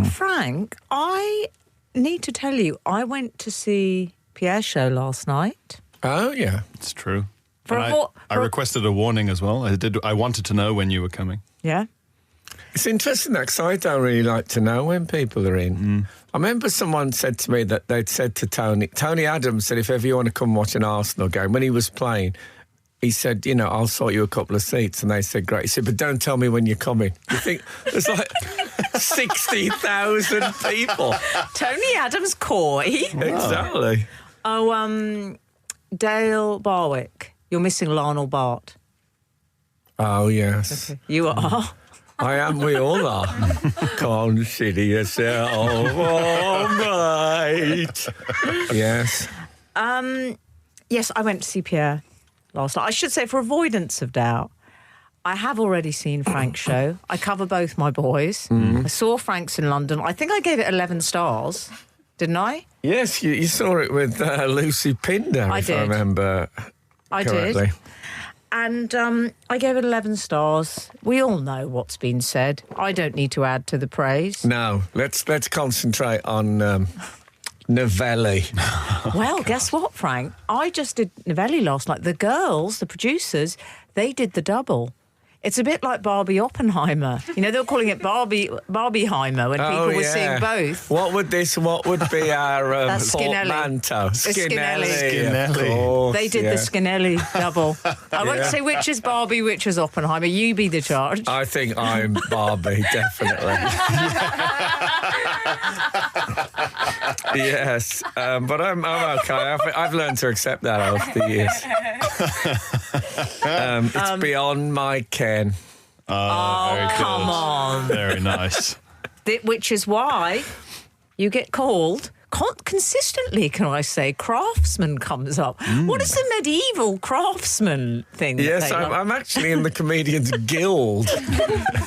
Frank, I need to tell you, I went to see Pierre's show last night. Oh, yeah. It's true. For And a vo- I for- requested a warning as well. I wanted to know when you were coming. Yeah? It's interesting that because I don't really like to know when people are in. I remember someone said to me that they'd said to Tony Adams said if ever you want to come watch an Arsenal game, when he was playing, he said, I'll sort you a couple of seats. And they said, great. He said, but don't tell me when you're coming. You think there's like 60,000 people. Tony Adams Coy. Exactly. Oh, Dale Barwick. You're missing Lionel Bart. Oh, yes. You are. I am, we all are. Consider yourself all right. Yes. Yes, I went to see Pierre last night. I should say, for avoidance of doubt, I have already seen Frank's show. I cover both my boys. I saw Frank's in London. I think I gave it 11 stars, didn't I? Yes, you saw it with Lucy Pinder, I if did. I remember I correctly. did. And I gave it 11 stars. We all know what's been said. I don't need to add to the praise. No, let's concentrate on Novelli. Well, guess what, Frank? I just did Novelli last night. The girls, the producers, they did the double. It's a bit like Barbie Oppenheimer. You know, they were calling it Barbieheimer when people were seeing both. What would be our That's Skinnellie. portmanteau? Skinnellie. Of course, They did the Skinnellie double. I won't say which is Barbie, which is Oppenheimer. You be the judge. I think I'm Barbie, definitely. Yes, but I'm okay. I've learned to accept that over the years. It's beyond my ken. Very good. Come on. Very nice. Which is why you get called consistently, can I say, craftsman comes up. What is the medieval craftsman thing? Yes, I'm actually in the Comedians Guild,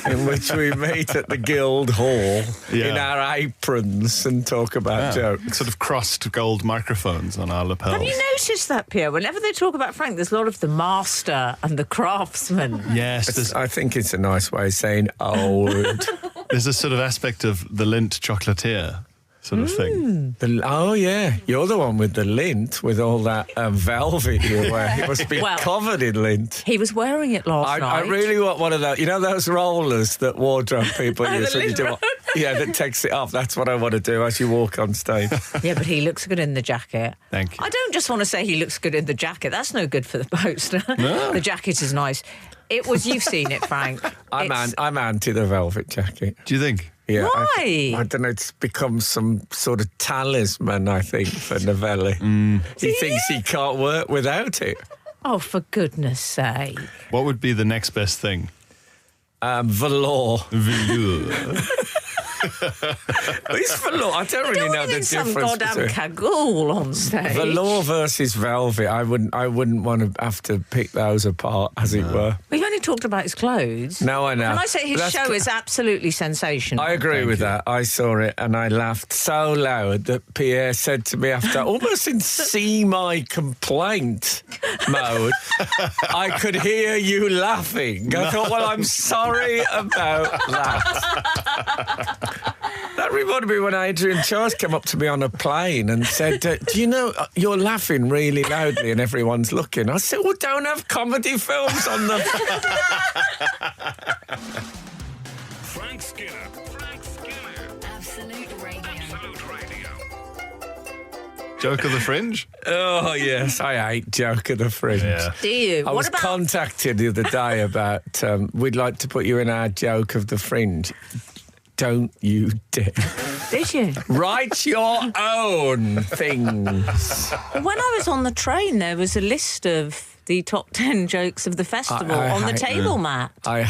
in which we meet at the Guild Hall in our aprons and talk about jokes. Sort of crossed gold microphones on our lapels. Have you noticed that, Pierre? Whenever they talk about Frank, there's a lot of the master and the craftsman. Yes. I think it's a nice way of saying old. There's a sort of aspect of the lint chocolatier sort of thing. You're the one with the lint, with all that velvet you wear. It must be covered in lint. He was wearing it last night. I really want one of those. You know those rollers that wardrobe people use when you do that takes it off. That's what I want to do as you walk on stage. Yeah, but he looks good in the jacket. Thank you. I don't just want to say he looks good in the jacket. That's no good for the poster. No. The jacket is nice. You've seen it, Frank. I'm anti the velvet jacket. Do you think? Yeah, why? I don't know. It's become some sort of talisman, I think, for Novelli. He thinks he can't work without it. Oh, for goodness sake. What would be the next best thing? Velour. Velour. It's velour. I don't really know the difference. Some goddamn cagoule on stage. Velour versus velvet. I wouldn't want to have to pick those apart, as it were. We've only talked about his clothes. No, I know. Can I say his show is absolutely sensational? I agree with that. I saw it and I laughed so loud that Pierre said to me after, almost in see my complaint mode, I could hear you laughing. I thought, well, I'm sorry about that. That reminded me when Adrian Charles came up to me on a plane and said, do you know, you're laughing really loudly and everyone's looking. I said, well, don't have comedy films on them. Frank Skinner. Absolute Radio. Absolute Radio. Joke of the Fringe? Oh, yes, I hate Joke of the Fringe. Yeah. Do you? I was contacted the other day about, we'd like to put you in our Joke of the Fringe. Don't you dare. Did you? Write your own things. When I was on the train, there was a list of the top 10 jokes of the festival on the table mat. I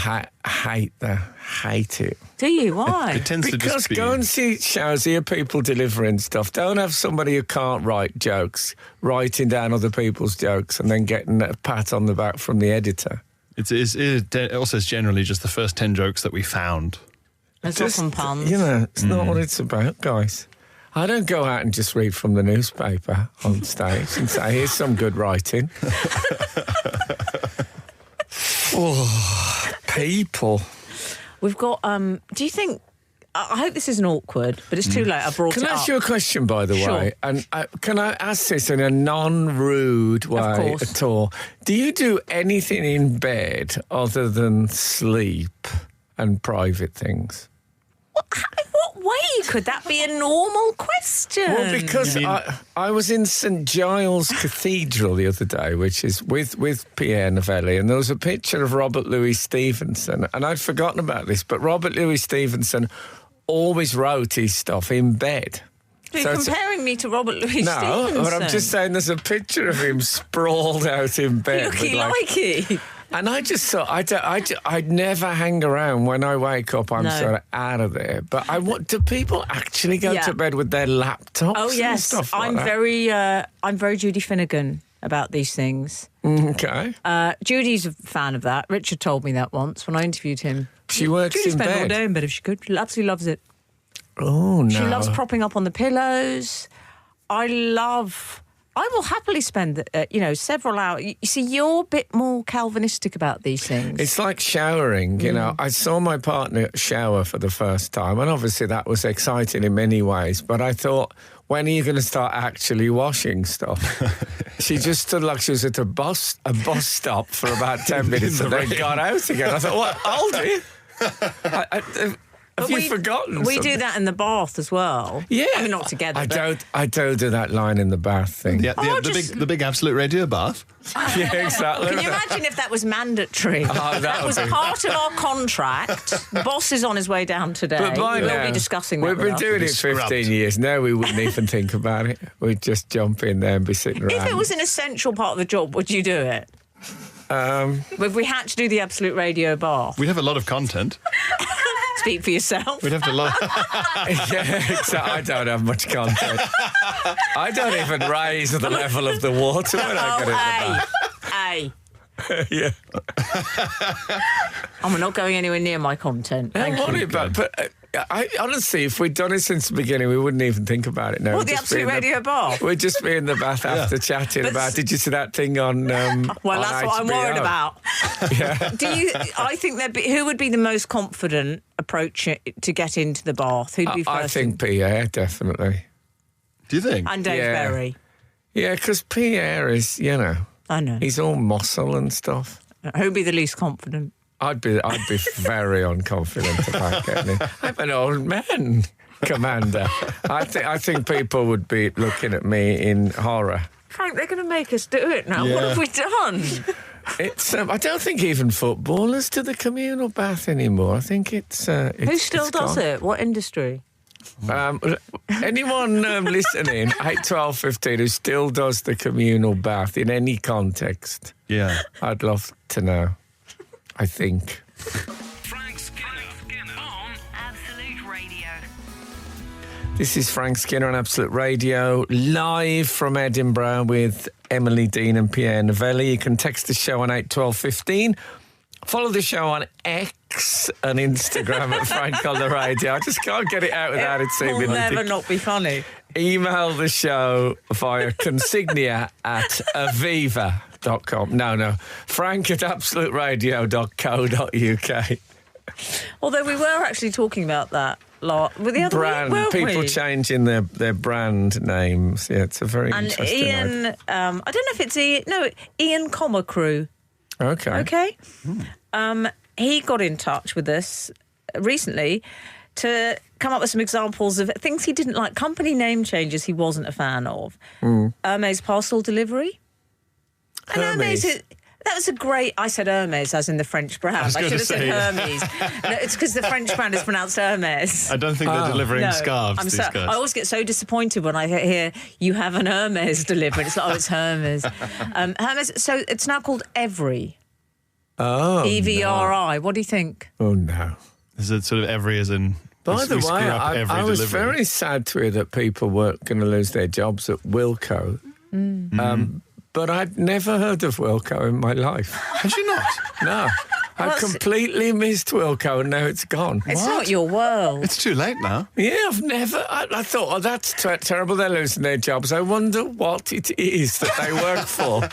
hate it. Do you? Why? It tends to Because just be... go and see shows, hear people delivering stuff. Don't have somebody who can't write jokes writing down other people's jokes and then getting a pat on the back from the editor. It also is generally just the first 10 jokes that we found. There's often puns. You know, it's not what it's about, guys. I don't go out and just read from the newspaper on stage and say, here's some good writing. People. We've got, do you think, I hope this isn't awkward, but it's too late, I brought it up. Can I ask you a question, by the way? And can I ask this in a non-rude way at all? Do you do anything in bed other than sleep and private things? In what way could that be a normal question? Well, because I was in St Giles Cathedral the other day, which is with Pierre Novelli, and there was a picture of Robert Louis Stevenson, and I'd forgotten about this, but Robert Louis Stevenson always wrote his stuff in bed. You're comparing me to Robert Louis Stevenson. No, but I'm just saying there's a picture of him sprawled out in bed. Looking like it. And I just thought, I'd never hang around. When I wake up, I'm sort of out of there. But do people actually go to bed with their laptops? Oh, yes. And stuff like that? I'm very Judy Finnegan about these things. Okay. Judy's a fan of that. Richard told me that once when I interviewed him. She works Judy in bed. spent all day in bed if she could. She absolutely loves it. Oh, no. She loves propping up on the pillows. I love I will happily spend, several hours. You see, you're a bit more Calvinistic about these things. It's like showering, you know. I saw my partner shower for the first time, and obviously that was exciting in many ways. But I thought, when are you going to start actually washing stuff? She just stood like she was at a bus stop for about 10 minutes and then got out again. I thought, what, Aldi? Have you forgotten? We do that in the bath as well. Yeah. I mean, not together. I don't do that line in the bath thing. Yeah, the big Absolute Radio bath. Yeah, exactly. Can you imagine if that was mandatory? That was part of our contract. The boss is on his way down today. But by we'll now, be discussing that. we've been doing it 15 years. Now we wouldn't even think about it. We'd just jump in there and be sitting around. If it was an essential part of the job, would you do it? If we had to do the Absolute Radio bath. We'd have a lot of content. Speak for yourself. We'd have to love. Yeah, exactly. I don't have much content. I don't even raise the level of the water when I get in the bath. Yeah. I'm not going anywhere near my content. Thank Don't you. worry about it. But I honestly, if we'd done it since the beginning, we wouldn't even think about it now. What, the Absolute Radio bath? We'd just be in the bath after chatting about, did you see that thing on Well, on that's what I'm HBO? worried about. Yeah. I think who would be the most confident approach to get into the bath? Who'd be first? I think Pierre, definitely. Do you think? And Dave Yeah. Berry. Yeah, because Pierre is, I know. he's all muscle and stuff. Who'd be the least confident? I'd be very unconfident about getting in. I'm an old man, Commander. I think people would be looking at me in horror. Frank, they're going to make us do it now. Yeah. What have we done? It's. I don't think even footballers do the communal bath anymore. I think it's. Who still does it? What industry? Anyone listening, 8, 12, 15, who still does the communal bath in any context? Yeah. I'd love to know. I think. Frank Skinner on Absolute Radio. This is Frank Skinner on Absolute Radio, live from Edinburgh with Emily Dean and Pierre Novelli. You can text the show on 8 12 15. Follow the show on X and Instagram at Frank on the Radio. I just can't get it out without it seeming Will never ridiculous. not be funny. Email the show via consignia at aviva.com. No. Frank at absoluteradio.co.uk. Although we were actually talking about that with the other Brand. week, weren't People we? changing their brand names. Yeah, it's a very And interesting Ian, idea. I don't know if it's Ian. No, Ian Crew. Okay. Okay. He got in touch with us recently to come up with some examples of things he didn't like, company name changes he wasn't a fan of. Hermes parcel delivery. And Hermes. that was a great... I said Hermes, as in the French brand. I should have said Hermes. No, it's because the French brand is pronounced Hermes. I don't think they're delivering scarves, these guys. I always get so disappointed when I hear you have an Hermes delivered. It's like, it's Hermes. Hermes. So it's now called Every. Oh, EVRI. What do you think? Oh, no. Is it sort of every as in... By we the screw way, up every I was delivery? very sad to hear that people were going to lose their jobs at Wilko. But I'd never heard of Wilko in my life. Had you not? No. I completely missed Wilko and now it's gone. It's not your world. It's too late now. Yeah, I've never... I thought, oh, that's terrible, they're losing their jobs. I wonder what it is that they work for.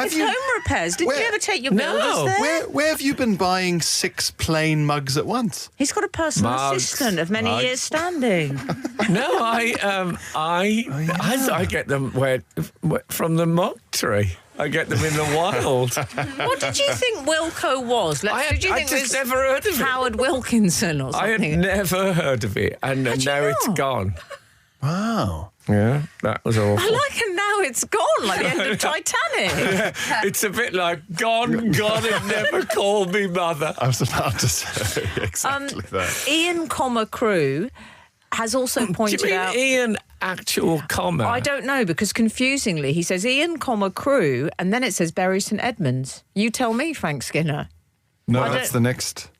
It's home repairs. Didn't you ever take your builders No. there? Where have you been buying 6 plain mugs at once? He's got a personal Mugs. assistant of many years standing. No, I get them from the mug tree. I get them in the wild. What did you think Wilko was? Did you I think just it was never heard of it. Howard Wilkinson or I had something? never heard of it, and Had you now it's not? gone. Wow. Yeah, that was awful. I like it now it's gone, like the end of Titanic. It's a bit like gone, it never called me mother. I was about to say exactly that. Ian, Crew has also Do you pointed mean out... Ian actual comma? I don't know, because confusingly, he says Ian, Crew, and then it says Bury St Edmunds. You tell me, Frank Skinner. No, I that's don't- the next.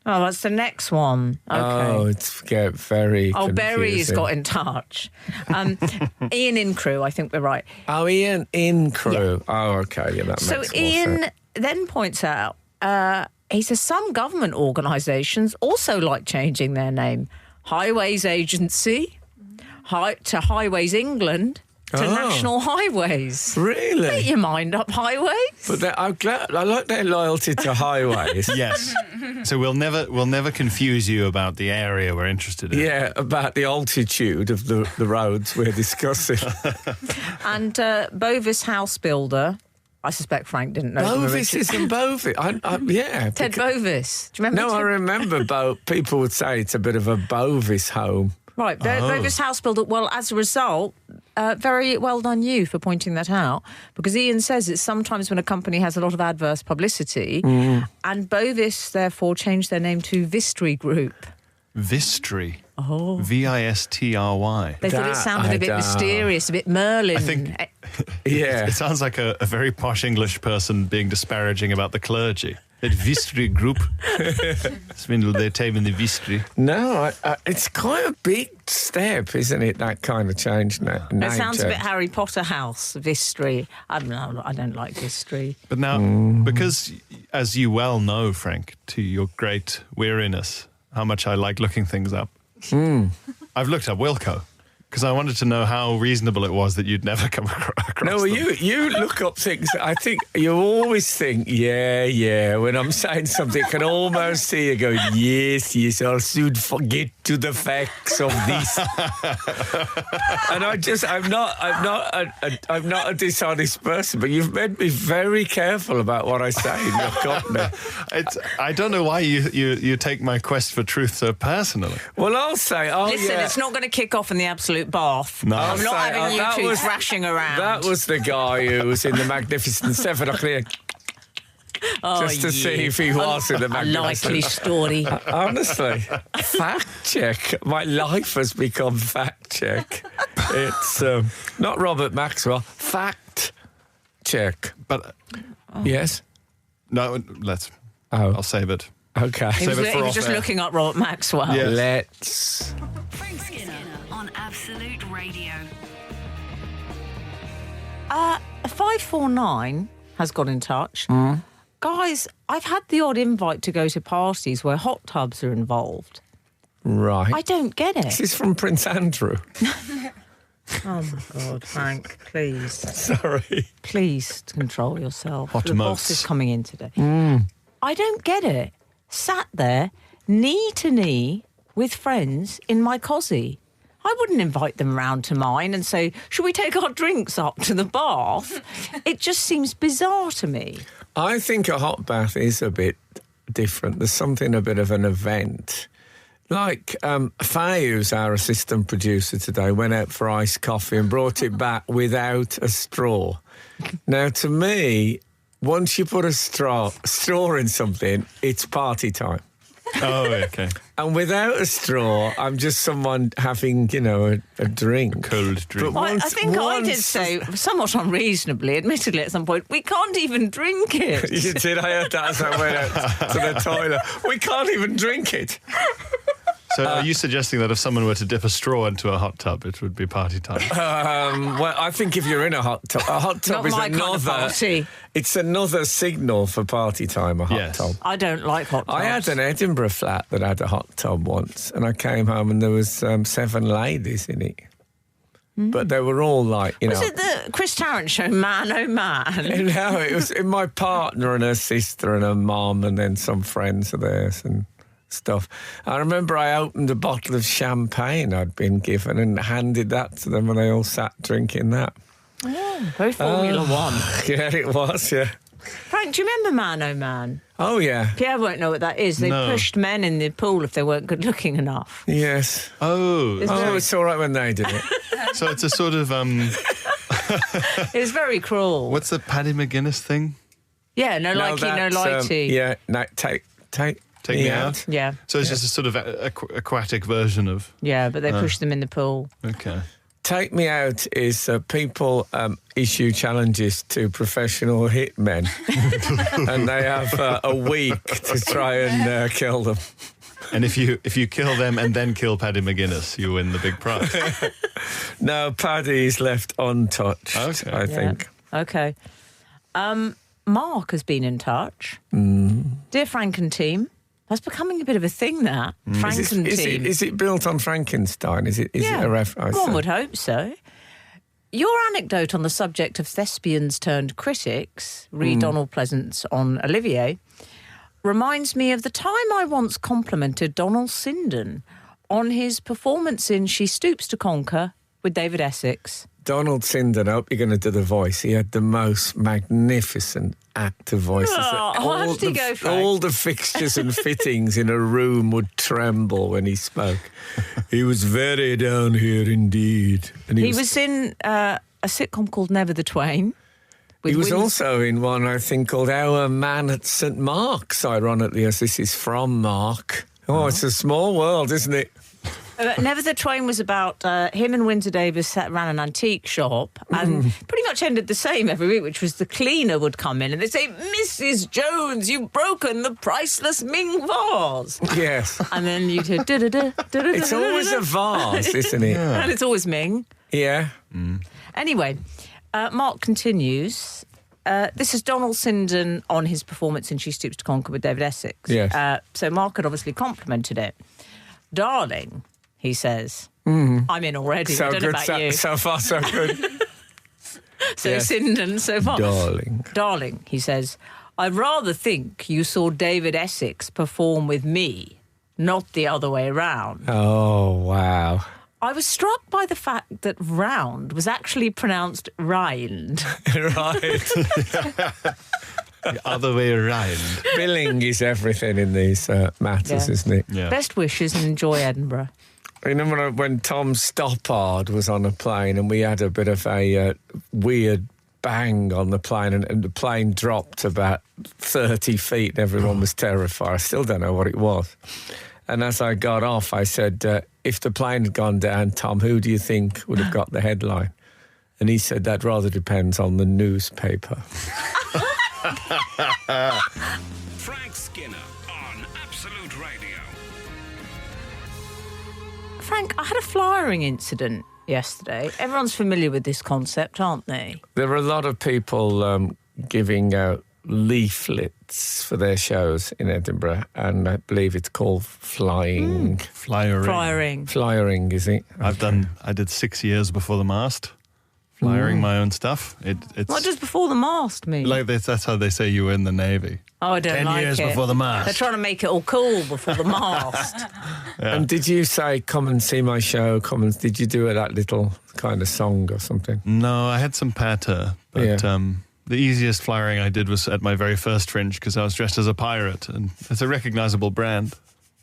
Oh, that's the next one. Okay. Oh, it's very Oh, confusing. Barry's got in touch. Ian in Crew, I think we're right. Oh, Ian in Crew. Oh, okay, yeah, that So makes more Ian sense. then points out, he says some government organisations also like changing their name. Highways Agency to Highways England, to national highways. Really? Make your mind up, highways. But I'm glad. I like their loyalty to highways. Yes. So we'll never confuse you about the area we're interested in. Yeah, about the altitude of the roads we're discussing. And Bovis House Builder. I suspect Frank didn't know. Bovis isn't Bovis. Yeah. Ted Bovis. Do you remember? No, I remember people would say it's a bit of a Bovis home. Right, Bovis House Builder. Well, as a result, very well done you for pointing that out, because Ian says it's sometimes when a company has a lot of adverse publicity, and Bovis therefore changed their name to Vistry Group. Vistry. Oh. Vistry. They thought it sounded a bit mysterious, a bit Merlin. I think Yeah. it sounds like a very posh English person being disparaging about the clergy. At Vistry Group. Spend their time in the Vistry. No, it's quite a big step, isn't it? That kind of change. It sounds a bit Harry Potter house, Vistry. I don't like Vistry. But now, because, as you well know, Frank, to your great weariness, how much I like looking things up, I've looked up Wilko. Because I wanted to know how reasonable it was that you'd never come across No, them. you look up things. I think you always think, yeah. When I'm saying something, I can almost see you going, yes, I should forget to the facts of this. And I'm not a dishonest person, but you've made me very careful about what I say in your company. I don't know why you take my quest for truth so personally. Well, I'll say, Listen, it's not going to kick off in the absolute bath. No. I'm not I'll say, having you that two was- thrashing around. That was the guy who was in the Magnificent Seven. I cleared just to see if he was in the a Magnificent. likely story. Honestly, fact check. My life has become fact check. It's not Robert Maxwell. Fact check. But Yes. no, I'll save it. Okay. He was, Save it for he was off just air. looking up Robert Maxwell. Yeah. Let's. Frank Skinner on Absolute Radio. 549 has got in touch. Guys, I've had the odd invite to go to parties where hot tubs are involved. Right. I don't get This it. is from Prince Andrew. Oh, my God, Frank, please. Sorry. Please control yourself. Hot The boss emotes. is coming in today. I don't get it. Sat there, knee to knee, with friends in my cosy. I wouldn't invite them round to mine and say, should we take our drinks up to the bath? It just seems bizarre to me. I think a hot bath is a bit different. There's something a bit of an event. Like Faye, who's our assistant producer today, went out for iced coffee and brought it back without a straw. Now, to me, once you put a straw in something, it's party time. Oh, okay. And without a straw, I'm just someone having, a drink. Cold drink. But I think I did say, somewhat unreasonably, admittedly at some point, we can't even drink it. You did. I heard that as I went out to the toilet. We can't even drink it. So are you suggesting that if someone were to dip a straw into a hot tub, it would be party time? Well, I think if you're in a hot tub Not is my kind of another. party. It's another signal for party time. A hot Yes. tub. I don't like hot tubs. I had an Edinburgh flat that had a hot tub once, and I came home and there was 7 ladies in it. But they were all like, Was it the Chris Tarrant show, Man Oh Man? No, it was my partner and her sister and her mum, and then some friends of theirs and stuff. I remember I opened a bottle of champagne I'd been given and handed that to them, and they all sat drinking that. Very Formula One. Yeah, it was, yeah. Frank, do you remember Man Oh Man? Oh, yeah. Pierre won't know what that is. They No. pushed men in the pool if they weren't good looking enough. Yes. Oh, Oh, it's all right when they did it. so it's a sort of, It was very cruel. what's the Paddy McGuinness thing? Yeah, no likey, no that's, lighty. yeah, no, take Me out? Yeah. So it's just a sort of aquatic version of, Yeah, but they pushed them in the pool. okay. Take Me Out is people issue challenges to professional hitmen, and they have a week to try and kill them. And if you kill them and then kill Paddy McGuinness, you win the big prize. No, Paddy's left untouched, Okay. I think. Yeah. Okay. Mark has been in touch. Dear Frank and team, that's becoming a bit of a thing, that. Frank and team. Is it built on Frankenstein? Is it Yeah, a reference? one would hope so. Your anecdote on the subject of thespians turned critics, re Donald Pleasance on Olivier, reminds me of the time I once complimented Donald Sinden on his performance in She Stoops to Conquer with David Essex. Donald Sinden, I hope you're going to do the voice. He had the most magnificent actor voices. How did he go, Frank? All the fixtures and fittings in a room would tremble when he spoke. He was very down here indeed. And He was in a sitcom called Never the Twain. He was also in one, I think, called Our Man at St. Mark's, ironically, as this is from Mark. Oh, it's a small world, isn't it? Never the Twain was about him and Windsor Davis ran an antique shop and pretty much ended the same every week, which was the cleaner would come in and they'd say, Mrs. Jones, you've broken the priceless Ming vase. Yes. And then you'd hear... It's always a vase, isn't it? Yeah. And it's always Ming. Yeah. Anyway, Mark continues. This is Donald Sinden on his performance in She Stoops to Conquer with David Essex. Yes. So Mark had obviously complimented it. Darling, he says, I'm in already. So I don't know good, about you. so far so good. So Yes. Sinden, so far. Darling, he says, I'd rather think you saw David Essex perform with me, not the other way around. Oh, wow. I was struck by the fact that round was actually pronounced rind. Right. The other way around. Billing is everything in these matters, Yeah. isn't it? Yeah. Best wishes and enjoy Edinburgh. I remember when Tom Stoppard was on a plane and we had a bit of a weird bang on the plane and the plane dropped about 30 feet and everyone was terrified. I still don't know what it was. And as I got off, I said, if the plane had gone down, Tom, who do you think would have got the headline? And he said, that rather depends on the newspaper. Frank Skinner on Absolute Radio. Frank, I had a flyering incident yesterday. Everyone's familiar with this concept, aren't they? There are a lot of people giving out leaflets for their shows in Edinburgh, and I believe it's called flying. Flyering. Flyering. Is it? I did 6 years before the mast. Flyering my own stuff. It's What does before the mast mean? like that's how they say you were in the Navy. Oh, I don't 10 like years it. before the mast. They're trying to make it all cool before the mast. And did you say, come and see my show, did you do that little kind of song or something? No, I had some patter, but Yeah. the easiest flyering I did was at my very first Fringe because I was dressed as a pirate, and it's a recognisable brand.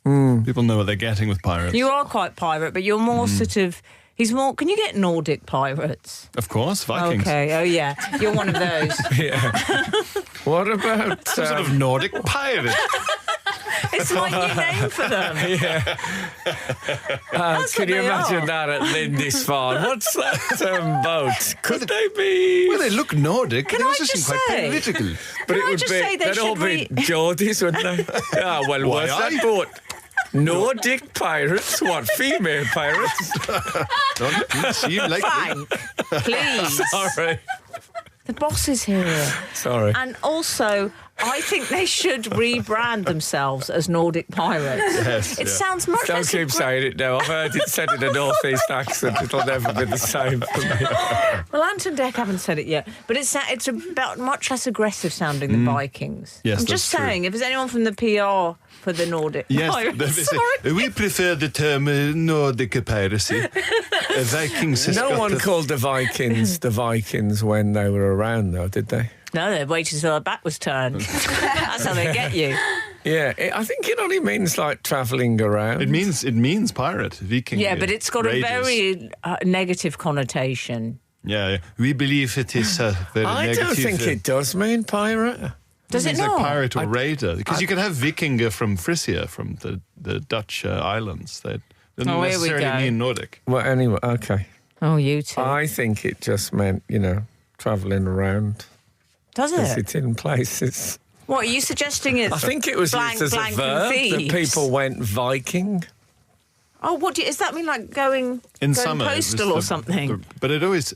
People know what they're getting with pirates. You are quite pirate, but you're more sort of... He's more... Can you get Nordic pirates? Of course, Vikings. Okay, oh yeah. You're one of those. Yeah. What about... Some sort of Nordic pirate. It's my new name for them. That's can what you they imagine are. that at Lindisfarne? What's that boat? Could they be... Well, they look Nordic. Can they I also just seem quite say- political. But Can I just say they they'd all should be Geordies, wouldn't they? Ah, well, Why, what's that aye. boat? Nordic pirates? What, female pirates? Don't you seem like Frank, please. Sorry. The boss is here. Sorry. And also, I think they should rebrand themselves as Nordic pirates. Yes, It yeah. sounds much Don't less keep saying it now. I've heard it said in a northeast accent. It'll never be the same for me. Well, Anton Deck haven't said it yet, but it's about much less aggressive sounding than Vikings. Yes, I'm just that's true. saying, if there's anyone from the PR for the Nordic Yes, pirates, sorry. we prefer the term Nordic piracy. Vikings has No got one the- called the Vikings when they were around, though, did they? No, they waited until their back was turned. That's how they get you. Yeah, I think it only means like travelling around. It means pirate, Viking. Yeah, but it's got raiders. a very negative connotation. Yeah, we believe it is very I negative. don't think it does mean pirate. Does it means not? like pirate or raider, because you can have Vikinger from Frisia, from the Dutch islands. They don't Oh, here we necessarily go. mean Nordic. Well, anyway, okay. Oh, you too. I think it just meant, travelling around, Does it? visiting places. What, are you suggesting it's I think it was blank, used as a blank, and verb that thieves? people went Viking. Oh, does that mean like going In going summer, it was postal or something? but it always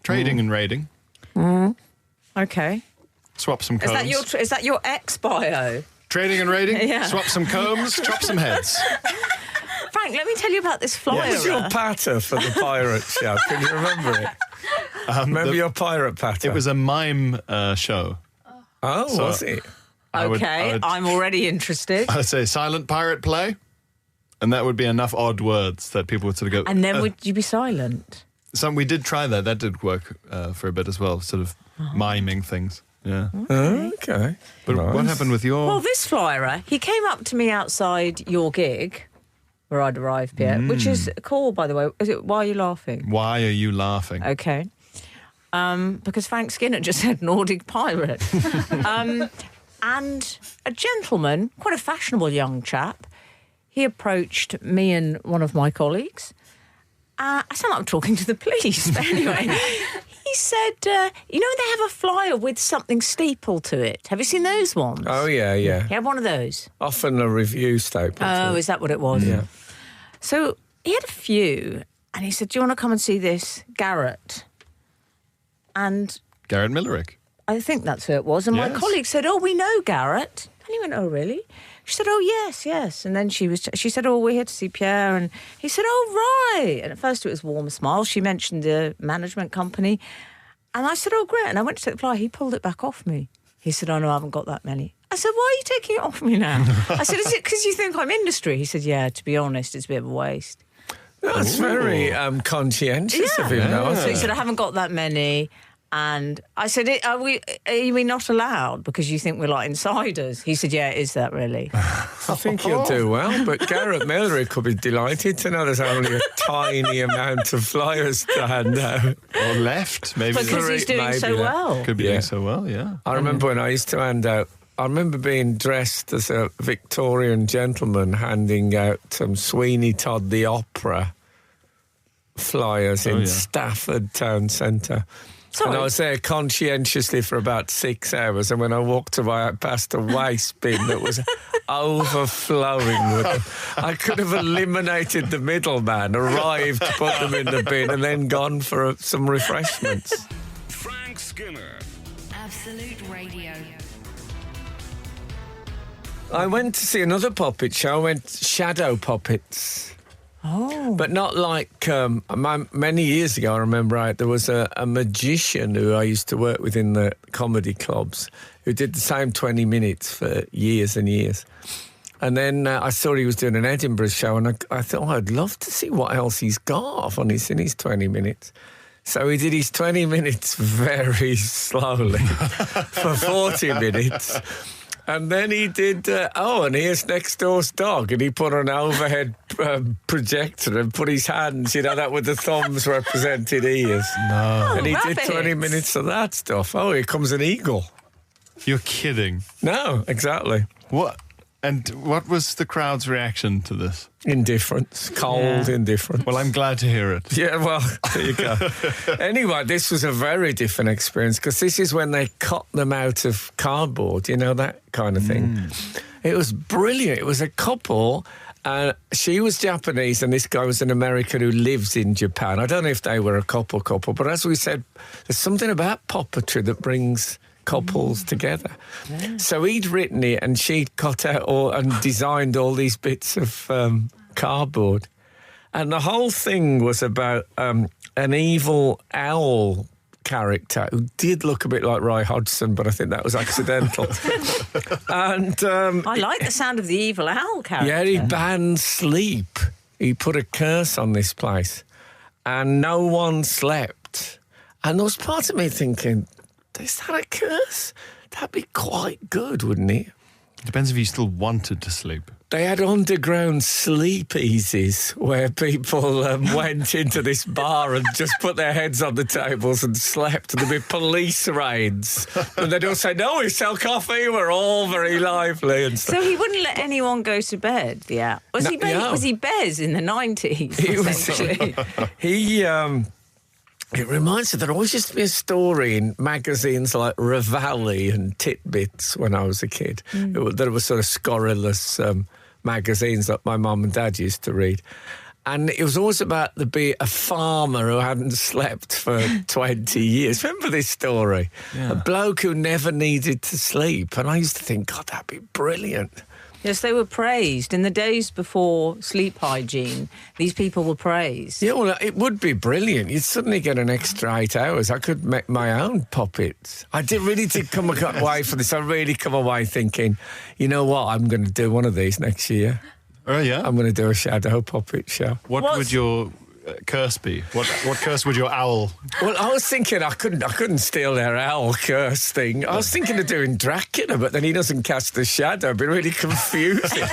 trading and raiding. Okay. Swap some combs. Is that your ex bio? Trading and raiding. Yeah. Swap some combs. Chop some heads. Frank, let me tell you about this What flyer. was your patter for the pirate show? Can you remember it? Remember your pirate patter? It was a mime show. Oh, So- was it? I would- I'm already interested. I'd say silent pirate play, and that would be enough odd words that people would sort of go. And then would you be silent? We did try that. That did work for a bit as well, sort of miming things. Yeah. Okay. But what Nice. happened with your... Well, this flyer, he came up to me outside your gig where I'd arrived, Pierre, which is cool, by the way. Is it? Why are you laughing? Why are you laughing? Okay. Because Frank Skinner just said Nordic pirate. And a gentleman, quite a fashionable young chap, he approached me and one of my colleagues. I sound like I'm talking to the police, but anyway, he said, you know, they have a flyer with something stapled to it. Have you seen those ones? Oh, yeah. He had one of those. Often a review staple. Oh, is that what it was? Yeah. So he had a few, and he said, do you want to come and see this Garrett? And Garrett Millerick. I think that's who it was. And my Yes. colleague said, oh, we know Garrett. And he went, oh, really? She said, oh, yes. And then she said, oh, we're here to see Pierre. And he said, oh, right. And at first it was warm smile. She mentioned the management company. And I said, oh, great. And I went to take the flyer. He pulled it back off me. He said, oh, no, I haven't got that many. I said, why are you taking it off me now? I said, is it because you think I'm industry? He said, yeah, to be honest, it's a bit of a waste. That's very conscientious of him, though. So he said, I haven't got that many. And I said, are we not allowed because you think we're like insiders? He said, yeah, is that really? I think he'll do well, but Garrett Miller could be delighted to know there's only a tiny amount of flyers to hand out. Or left, maybe. Because he's doing maybe so that. well. Could be Yeah. doing so well, yeah. I remember when I used to hand out, I remember being dressed as a Victorian gentleman handing out Sweeney Todd the Opera flyers in Stafford Town Centre. Sorry. And I was there conscientiously for about 6 hours, and when I walked away, I passed a waste bin that was overflowing with them. I could have eliminated the middleman, arrived, put them in the bin, and then gone for some refreshments. Frank Skinner. Absolute Radio. I went to see another puppet show. I went Shadow Puppets. Oh. But not like many years ago, I remember there was a magician who I used to work with in the comedy clubs who did the same 20 minutes for years and years. And then I saw he was doing an Edinburgh show, and I thought, I'd love to see what else he's got in his 20 minutes. So he did his 20 minutes very slowly for 40 minutes. And then he did, and here's Next Door's Dog. And he put an overhead projector and put his hands, that with the thumbs represented ears. No. And he did rabbits. 20 minutes of that stuff. Oh, here comes an eagle. You're kidding. No, exactly. What? And what was the crowd's reaction to this? Indifference. Cold indifference. Well, I'm glad to hear it. Yeah, well, there you go. Anyway, this was a very different experience because this is when they cut them out of cardboard, that kind of thing. It was brilliant. It was a couple. She was Japanese and this guy was an American who lives in Japan. I don't know if they were a couple, but as we said, there's something about puppetry that brings couples together. Yeah. So he'd written it and she'd cut out and designed all these bits of cardboard. And the whole thing was about an evil owl character who did look a bit like Roy Hodgson, but I think that was accidental. And I like the sound of the evil owl character. yeah, he banned sleep. He put a curse on this place. And no one slept. And there was part of me thinking, is that a curse? That'd be quite good, wouldn't it? Depends if you still wanted to sleep. They had underground sleepies where people went into this bar and just put their heads on the tables and slept. And there'd be police raids. And they'd all say, no, we sell coffee. We're all very lively and stuff. So he wouldn't let anyone go to bed, yeah. Was he Bez in the 90s, essentially? It reminds me that there always used to be a story in magazines like Ravalli and Titbits when I was a kid. There were sort of scurrilous magazines that my mum and dad used to read. And it was always about there be a farmer who hadn't slept for 20 years. Remember this story? Yeah. A bloke who never needed to sleep. And I used to think, God, that'd be brilliant. Yes, they were praised. In the days before sleep hygiene, these people were praised. Yeah, well, it would be brilliant. You'd suddenly get an extra 8 hours. I could make my own puppets. I really did come away from this. I really come away thinking, you know what, I'm going to do one of these next year. Oh, yeah? I'm going to do a shadow puppet show. What would your curse be? What curse would your owl? Well, I was thinking I couldn't steal their owl curse thing. I was thinking of doing Dracula, but then he doesn't cast the shadow. It'd be really confusing.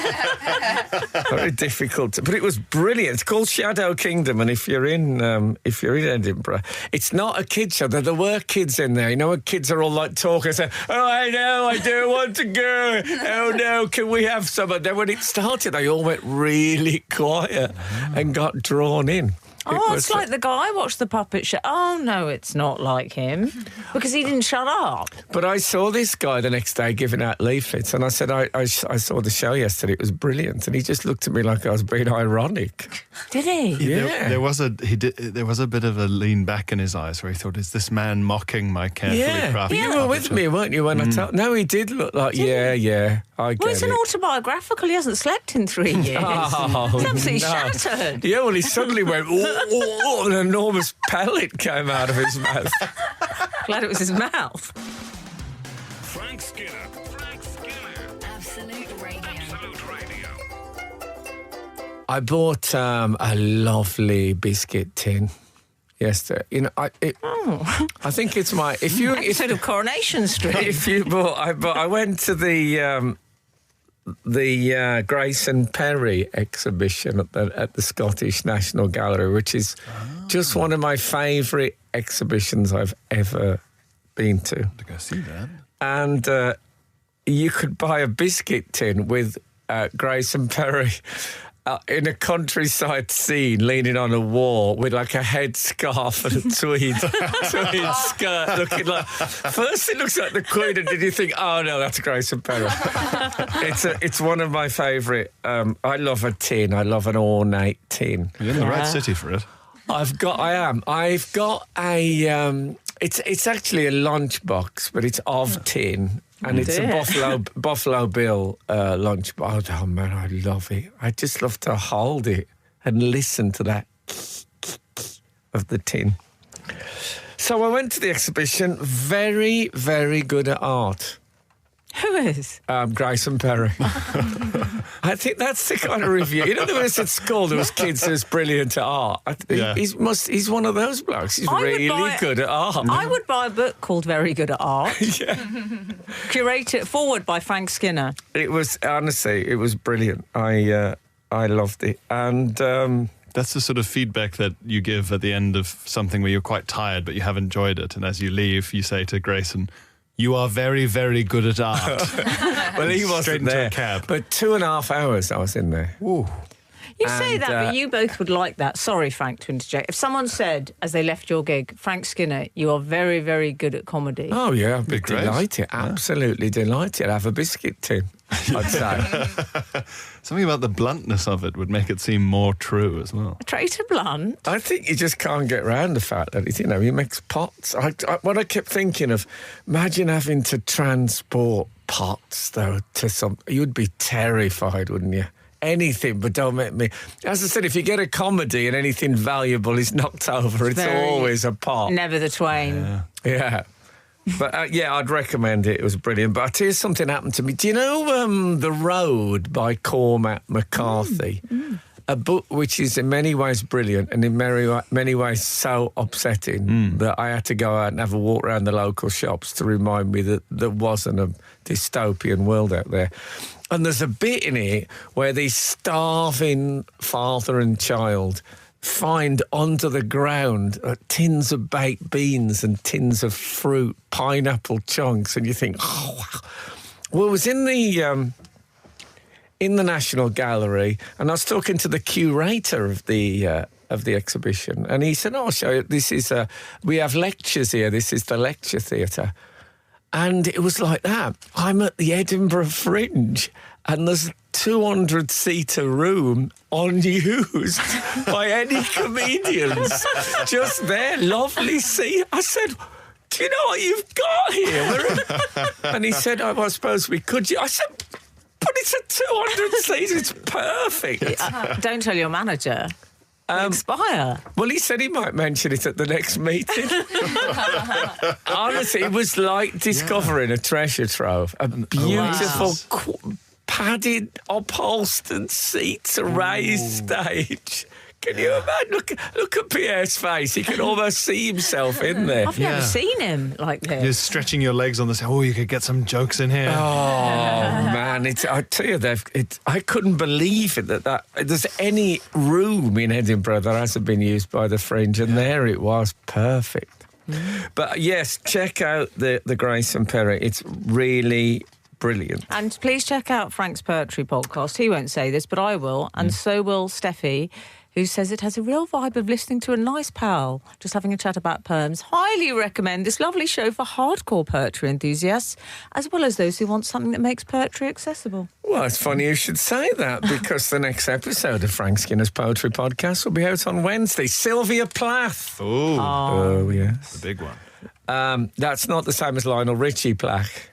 Very difficult. But it was brilliant. It's called Shadow Kingdom, and if you're in Edinburgh, it's not a kids show. There were kids in there. You know, when kids are all like talking, saying, "Oh, I know, I do want to go. Oh no, can we have some?" And then when it started, they all went really quiet and got drawn in. It's like the guy I watched the puppet show. Oh, no, it's not like him. Because he didn't shut up. But I saw this guy the next day giving out leaflets, and I said, I saw the show yesterday, it was brilliant. And he just looked at me like I was being ironic. Did he? Yeah. There was a bit of a lean back in his eyes where he thought, is this man mocking my carefully crafted You were with me, weren't you, when I told... No, he did look like, I get Well, it's an autobiographical. He hasn't slept in 3 years. Oh, He's absolutely shattered. Yeah, well, he suddenly went, an enormous pellet came out of his mouth. Glad it was his mouth. Frank Skinner. Absolute Radio. Absolute Radio. I bought a lovely biscuit tin yesterday. You know, I think it's my... Episode of Coronation Street. I went to the Grayson Perry exhibition at the Scottish National Gallery, which is just one of my favourite exhibitions I've ever been to. To go see that. And you could buy a biscuit tin with Grayson Perry in a countryside scene, leaning on a wall with like a headscarf and a tweed skirt, looking like. First, it looks like the Queen, and then you think, "Oh no, that's Grayson Perry." It's one of my favourite. I love a tin. I love an ornate tin. You're in the right city for it. I've got a. It's actually a lunchbox, but it's of tin. And it's a Buffalo Bill lunchbox. Oh, man, I love it. I just love to hold it and listen to that of the tin. So I went to the exhibition. Very, very good at art. Who is? Grayson Perry. I think that's the kind of review. You know, there was at school, there was kids who's brilliant at art. He's one of those blokes. He's really good at art. I would buy a book called Very Good at Art. Curated forward by Frank Skinner. It was, honestly, it was brilliant. I loved it. And... that's the sort of feedback that you give at the end of something where you're quite tired, but you have enjoyed it. And as you leave, you say to Grayson, "You are very, very good at art." Well, he wasn't straight into there. a cab. But 2.5 hours I was in there. Ooh. You say that, but you both would like that. Sorry, Frank, to interject. If someone said, as they left your gig, "Frank Skinner, you are very, very good at comedy." Oh, yeah, I'd be Great. delighted. Absolutely delighted. Have a biscuit tin, I'd say. Something about the bluntness of it would make it seem more true as well. Traitor Blunt. I think you just can't get round the fact that he makes pots. What I kept thinking of, imagine having to transport pots, though, to some... You'd be terrified, wouldn't you? Anything, but don't make me... As I said, if you get a comedy and anything valuable is knocked over, it's always a pot. Never the twain. Yeah. But, I'd recommend it. It was brilliant. But I'll tell you something happened to me. Do you know The Road by Cormac McCarthy? A book which is in many ways brilliant and in many ways so upsetting that I had to go out and have a walk around the local shops to remind me that there wasn't a dystopian world out there. And there's a bit in it where these starving father and child find under the ground tins of baked beans and tins of fruit, pineapple chunks, and you think, oh, wow. Well, it was in the National Gallery, and I was talking to the curator of the exhibition, and he said, "Oh, I'll show you. This is we have lectures here. This is the lecture theatre." And it was like that. I'm at the Edinburgh Fringe, and there's a 200-seater room unused by any comedians. Just there, lovely seat. I said, "Do you know what you've got here?" And he said, "I suppose we could." I said, "But it's a 200 seats. It's perfect. Don't tell your manager. Expire. Well, he said he might mention it at the next meeting. Honestly, it was like discovering a treasure trove. A beautiful, padded, upholstered seats, a raised stage. Can you imagine? Look at Pierre's face. He can almost see himself in there. I've never seen him like this. You're stretching your legs on this. Oh, you could get some jokes in here. Oh man, I tell you, I couldn't believe it that there's any room in Edinburgh that hasn't been used by the Fringe, and there it was, perfect. But yes, check out the Grace and Perry. It's really brilliant. And please check out Frank's Poetry podcast. He won't say this, but I will, and so will Steffi, who says it has a real vibe of listening to a nice pal, just having a chat about poems. Highly recommend this lovely show for hardcore poetry enthusiasts, as well as those who want something that makes poetry accessible. Well, it's funny you should say that, because the next episode of Frank Skinner's Poetry Podcast will be out on Wednesday. Sylvia Plath. Oh yes. The big one. That's not the same as Lionel Richie Plath.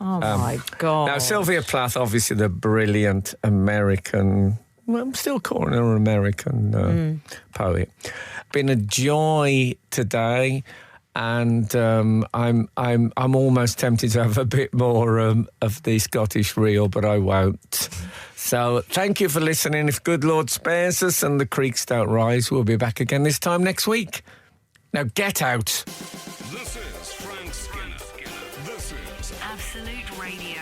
Oh, my God. Now, Sylvia Plath, obviously the brilliant American... Well, I'm still calling her an American poet. Been a joy today, and I'm almost tempted to have a bit more of the Scottish reel, but I won't. So thank you for listening. If good Lord spares us and the creeks don't rise, we'll be back again this time next week. Now get out. This is Frank Skinner. This is Absolute Radio.